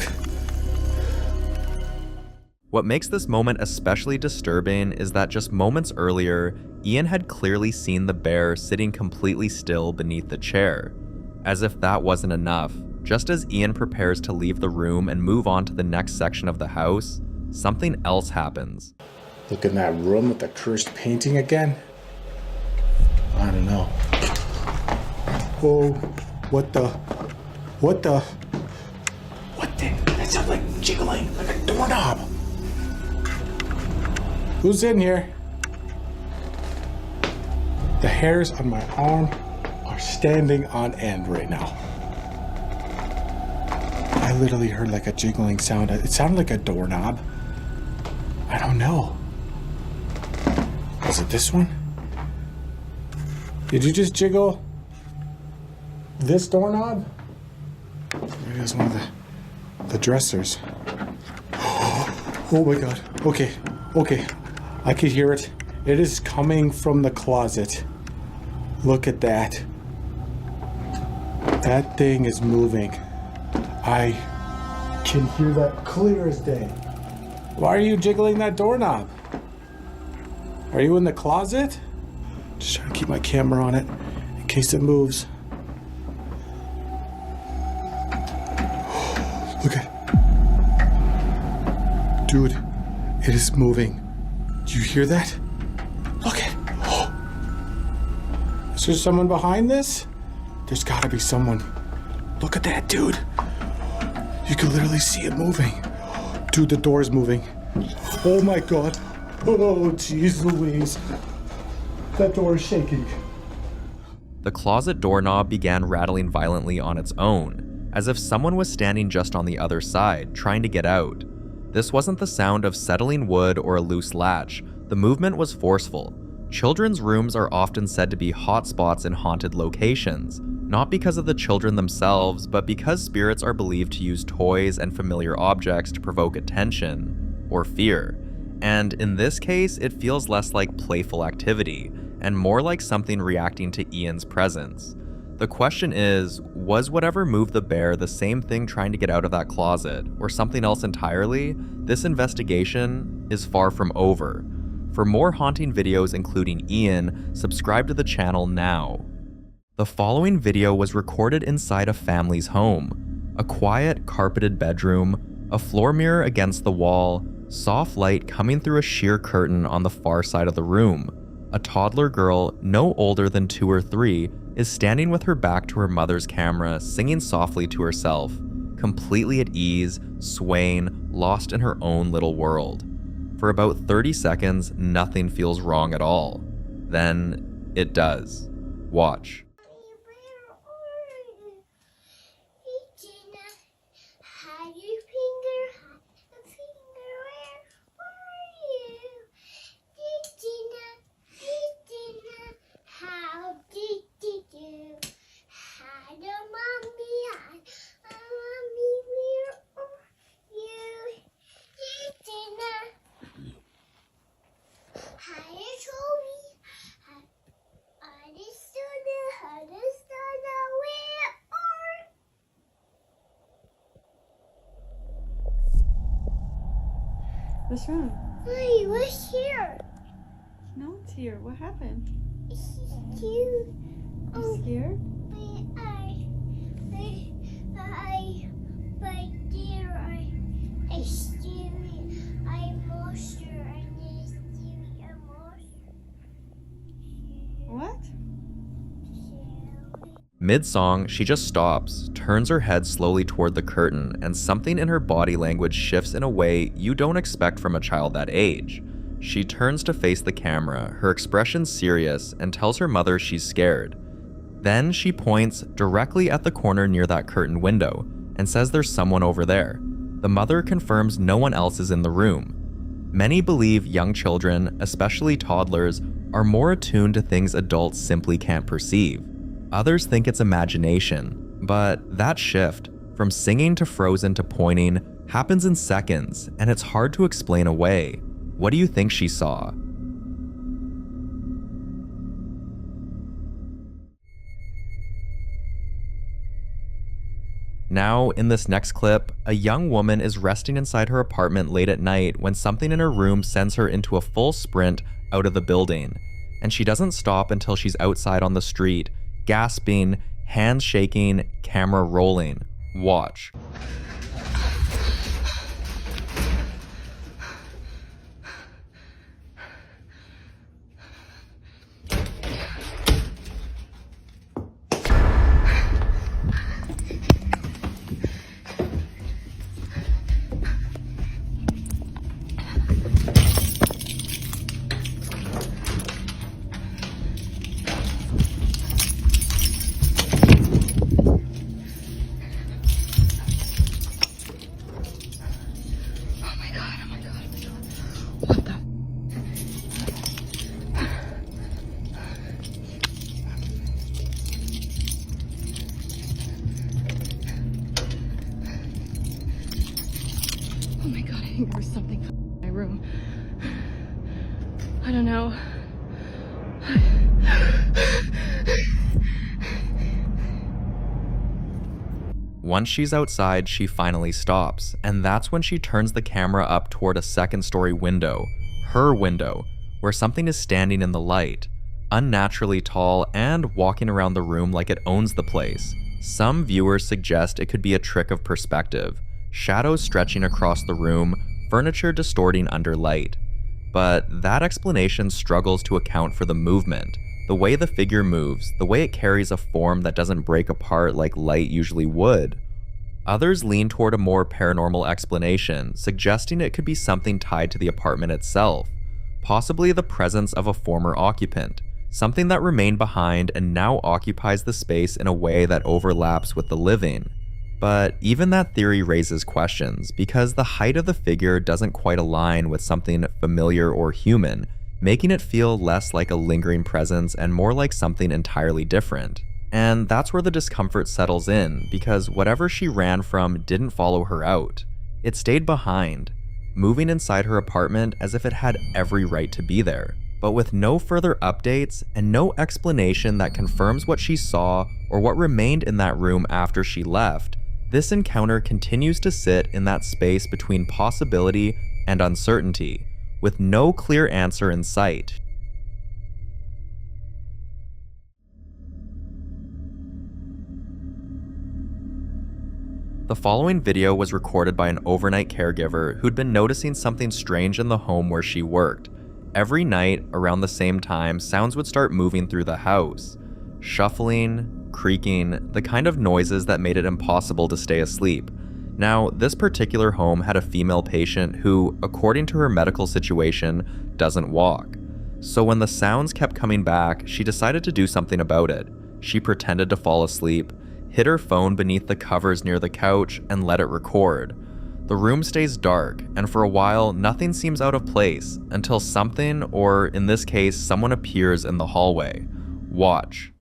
What makes this moment especially disturbing is that just moments earlier, Ian had clearly seen the bear sitting completely still beneath the chair. As if that wasn't enough, just as Ian prepares to leave the room and move on to the next section of the house, something else happens. Look in that room with the cursed painting again. I don't know. Oh, what the? That sounds like jiggling, like a doorknob. Who's in here? The hairs on my arm are standing on end right now. I literally heard like a jiggling sound. It sounded like a doorknob. I don't know. Was it this one? Did you just jiggle this doorknob? Maybe it was one of the dressers. Oh my god. Okay. I can hear it. It is coming from the closet. Look at that. That thing is moving. I can hear that clear as day. Why are you jiggling that doorknob? Are you in the closet? Just trying to keep my camera on it in case it moves. Look at it. Dude, it is moving. Do you hear that? Look at it. Oh. Is there someone behind this? There's gotta be someone. Look at that, dude. You can literally see it moving. Dude, the door's moving. Oh my god. Oh, jeez Louise. That door is shaking. The closet doorknob began rattling violently on its own, as if someone was standing just on the other side, trying to get out. This wasn't the sound of settling wood or a loose latch. The movement was forceful. Children's rooms are often said to be hotspots in haunted locations, not because of the children themselves, but because spirits are believed to use toys and familiar objects to provoke attention or fear. And in this case, it feels less like playful activity and more like something reacting to Ian's presence. The question is, was whatever moved the bear the same thing trying to get out of that closet, or something else entirely? This investigation is far from over. For more haunting videos including Ian, subscribe to the channel now. The following video was recorded inside a family's home. A quiet, carpeted bedroom, a floor mirror against the wall, soft light coming through a sheer curtain on the far side of the room. A toddler girl, no older than 2 or 3, is standing with her back to her mother's camera, singing softly to herself, completely at ease, swaying, lost in her own little world. For about 30 seconds, nothing feels wrong at all. Then, it does. Watch. What's wrong? Hey, what's here? No one's here. What happened? It's cute. You scared? What? Mid-song, she just stops, turns her head slowly toward the curtain, and something in her body language shifts in a way you don't expect from a child that age. She turns to face the camera, her expression serious, and tells her mother she's scared. Then she points directly at the corner near that curtain window and says there's someone over there. The mother confirms no one else is in the room. Many believe young children, especially toddlers, are more attuned to things adults simply can't perceive. Others think it's imagination, but that shift, from singing to frozen to pointing, happens in seconds, and it's hard to explain away. What do you think she saw? Now, in this next clip, a young woman is resting inside her apartment late at night when something in her room sends her into a full sprint out of the building, and she doesn't stop until she's outside on the street, gasping, hands shaking, camera rolling. Watch. think there was something in my room. I don't know. Once she's outside, she finally stops, and that's when she turns the camera up toward a second-story window, her window, where something is standing in the light, unnaturally tall and walking around the room like it owns the place. Some viewers suggest it could be a trick of perspective, shadows stretching across the room, furniture distorting under light. But that explanation struggles to account for the movement, the way the figure moves, the way it carries a form that doesn't break apart like light usually would. Others lean toward a more paranormal explanation, suggesting it could be something tied to the apartment itself, possibly the presence of a former occupant, something that remained behind and now occupies the space in a way that overlaps with the living. But even that theory raises questions, because the height of the figure doesn't quite align with something familiar or human, making it feel less like a lingering presence and more like something entirely different. And that's where the discomfort settles in, because whatever she ran from didn't follow her out. It stayed behind, moving inside her apartment as if it had every right to be there, but with no further updates and no explanation that confirms what she saw or what remained in that room after she left. This encounter continues to sit in that space between possibility and uncertainty, with no clear answer in sight. The following video was recorded by an overnight caregiver who'd been noticing something strange in the home where she worked. Every night, around the same time, sounds would start moving through the house. Shuffling, creaking, the kind of noises that made it impossible to stay asleep. Now, this particular home had a female patient who, according to her medical situation, doesn't walk. So when the sounds kept coming back, she decided to do something about it. She pretended to fall asleep, hid her phone beneath the covers near the couch, and let it record. The room stays dark, and for a while, nothing seems out of place until something, or in this case, someone appears in the hallway. Watch.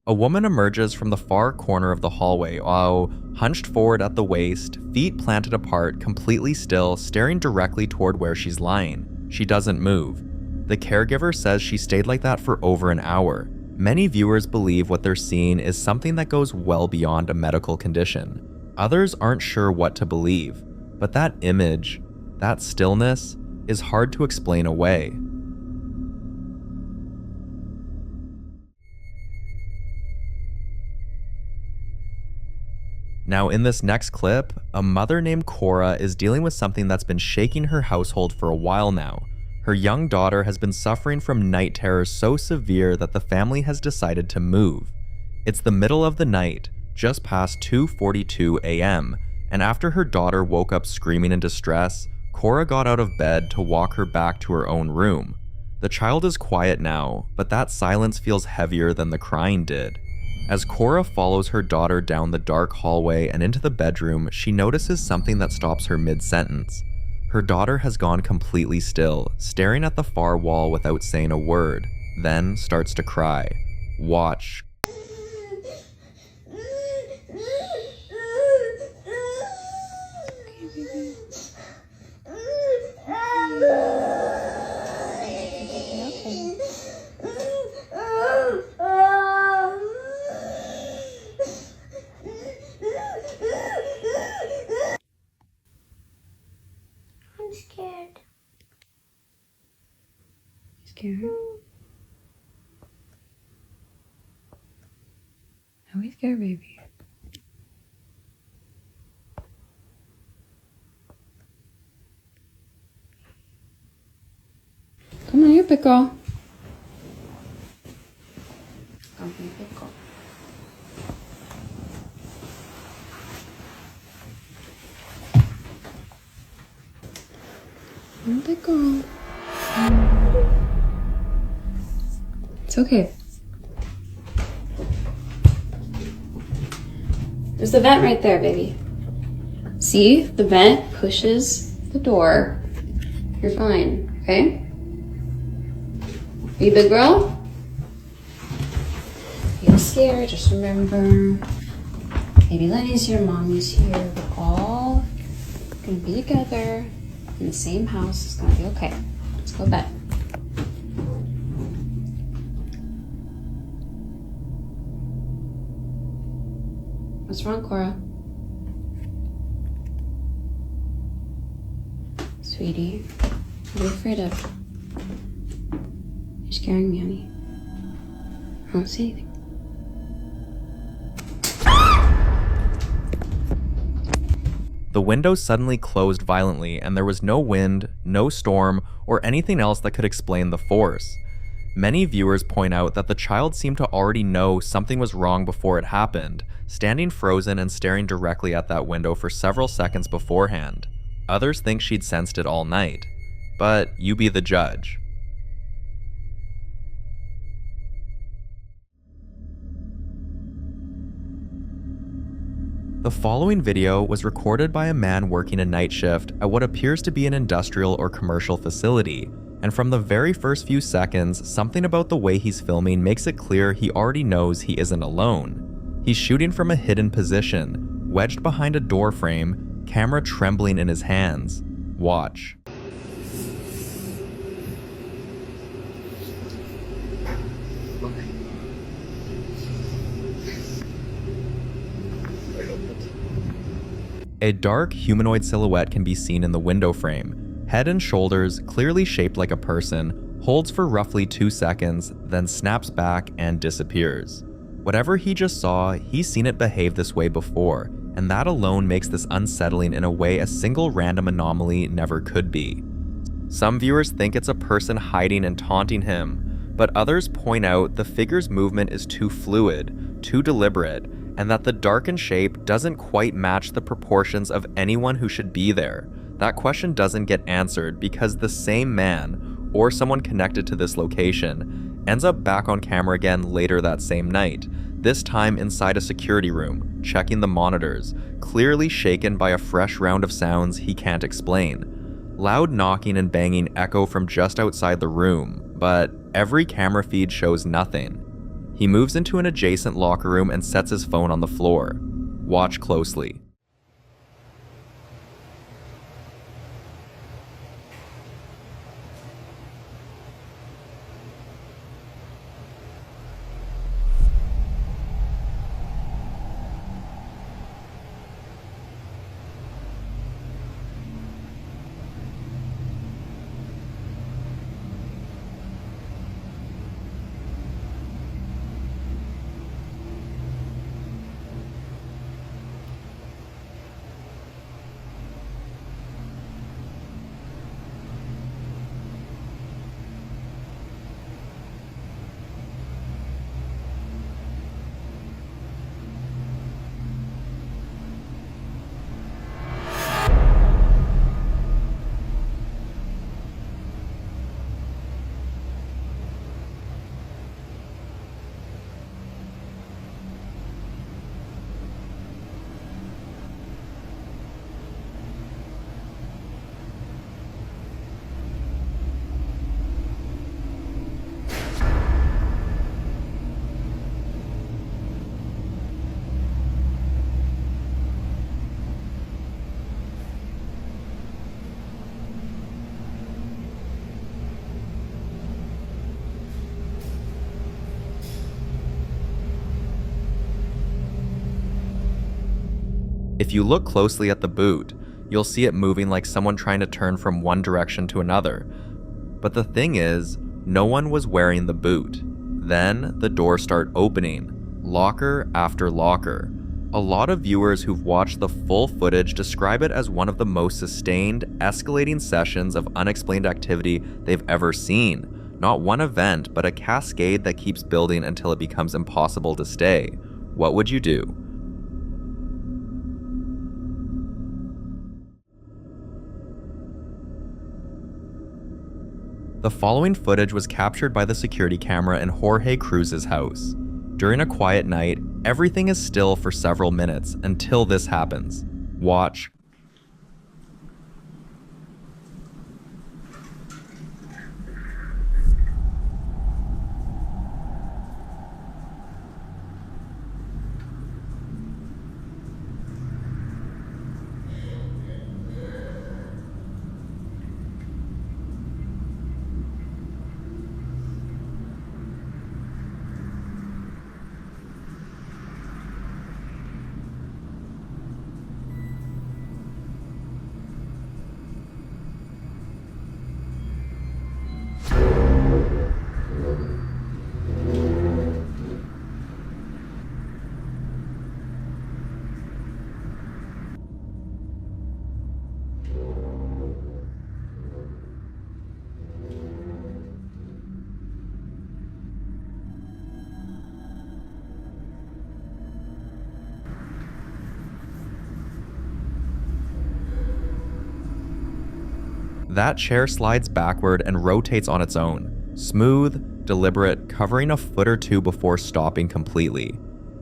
A woman emerges from the far corner of the hallway while hunched forward at the waist, feet planted apart, completely still, staring directly toward where she's lying. She doesn't move. The caregiver says she stayed like that for over an hour. Many viewers believe what they're seeing is something that goes well beyond a medical condition. Others aren't sure what to believe, but that image, that stillness, is hard to explain away. Now, in this next clip, a mother named Cora is dealing with something that's been shaking her household for a while now. Her young daughter has been suffering from night terrors so severe that the family has decided to move. It's the middle of the night, just past 2:42 a.m., and after her daughter woke up screaming in distress, Cora got out of bed to walk her back to her own room. The child is quiet now, but that silence feels heavier than the crying did. As Cora follows her daughter down the dark hallway and into the bedroom, she notices something that stops her mid-sentence. Her daughter has gone completely still, staring at the far wall without saying a word, then starts to cry. Watch. scared? Are we scared, baby? Come on, you're a big girl. Come here, big girl. I'm a big girl. It's okay. There's the vent right there, baby. See? The vent pushes the door. You're fine, okay? Are you a big girl? Feel scared, just remember. Baby Lenny's here, Mommy's here. We're all gonna be together in the same house. It's gonna be okay. Let's go to bed. What's wrong, Cora? Sweetie, what are you afraid of? You're scaring me, honey. I don't see anything. The window suddenly closed violently, and there was no wind, no storm, or anything else that could explain the force. Many viewers point out that the child seemed to already know something was wrong before it happened, standing frozen and staring directly at that window for several seconds beforehand. Others think she'd sensed it all night. But you be the judge. The following video was recorded by a man working a night shift at what appears to be an industrial or commercial facility, and from the very first few seconds, something about the way he's filming makes it clear he already knows he isn't alone. He's shooting from a hidden position, wedged behind a door frame, camera trembling in his hands. Watch. A dark humanoid silhouette can be seen in the window frame. Head and shoulders, clearly shaped like a person, holds for roughly 2 seconds, then snaps back and disappears. Whatever he just saw, he's seen it behave this way before, and that alone makes this unsettling in a way a single random anomaly never could be. Some viewers think it's a person hiding and taunting him, but others point out the figure's movement is too fluid, too deliberate, and that the darkened shape doesn't quite match the proportions of anyone who should be there. That question doesn't get answered because the same man, or someone connected to this location, ends up back on camera again later that same night, this time inside a security room, checking the monitors, clearly shaken by a fresh round of sounds he can't explain. Loud knocking and banging echo from just outside the room, but every camera feed shows nothing. He moves into an adjacent locker room and sets his phone on the floor. Watch closely. If you look closely at the boot, you'll see it moving like someone trying to turn from one direction to another. But the thing is, no one was wearing the boot. Then the doors start opening, locker after locker. A lot of viewers who've watched the full footage describe it as one of the most sustained, escalating sessions of unexplained activity they've ever seen. Not one event, but a cascade that keeps building until it becomes impossible to stay. What would you do? The following footage was captured by the security camera in Jorge Cruz's house. During a quiet night, everything is still for several minutes until this happens. Watch. That chair slides backward and rotates on its own. Smooth, deliberate, covering a foot or two before stopping completely.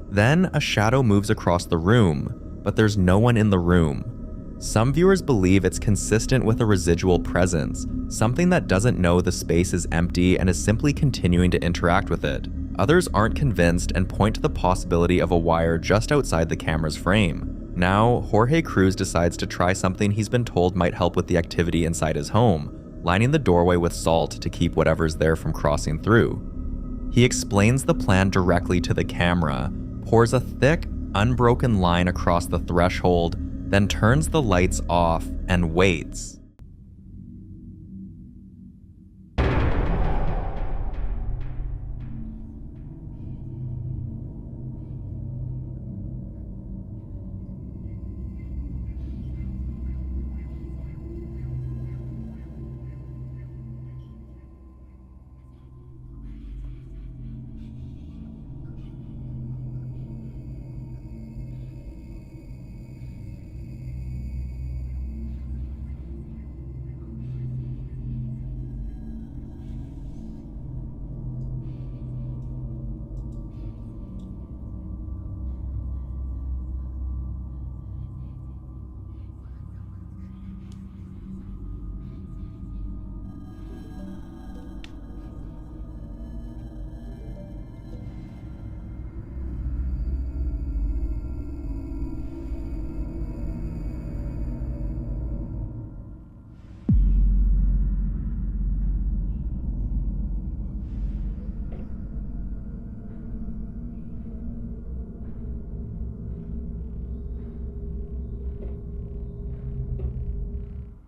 Then a shadow moves across the room, but there's no one in the room. Some viewers believe it's consistent with a residual presence, something that doesn't know the space is empty and is simply continuing to interact with it. Others aren't convinced and point to the possibility of a wire just outside the camera's frame. Now, Jorge Cruz decides to try something he's been told might help with the activity inside his home, lining the doorway with salt to keep whatever's there from crossing through. He explains the plan directly to the camera, pours a thick, unbroken line across the threshold, then turns the lights off and waits.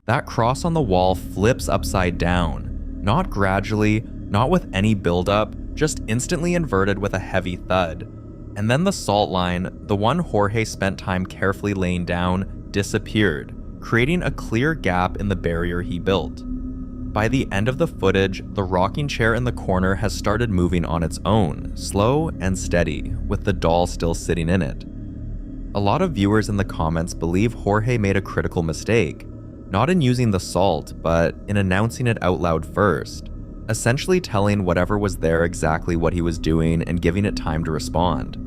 That cross on the wall flips upside down, not gradually, not with any buildup, just instantly inverted with a heavy thud. And then the salt line, the one Jorge spent time carefully laying down, disappeared, creating a clear gap in the barrier he built. By the end of the footage, the rocking chair in the corner has started moving on its own, slow and steady, with the doll still sitting in it. A lot of viewers in the comments believe Jorge made a critical mistake, not in using the salt, but in announcing it out loud first, essentially telling whatever was there exactly what he was doing and giving it time to respond.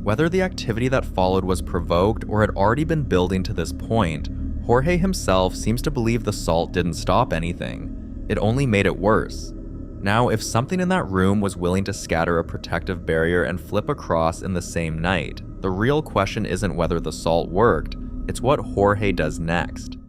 Whether the activity that followed was provoked or had already been building to this point, Jorge himself seems to believe the salt didn't stop anything. It only made it worse. Now, if something in that room was willing to scatter a protective barrier and flip across in the same night, the real question isn't whether the salt worked, it's what Jorge does next.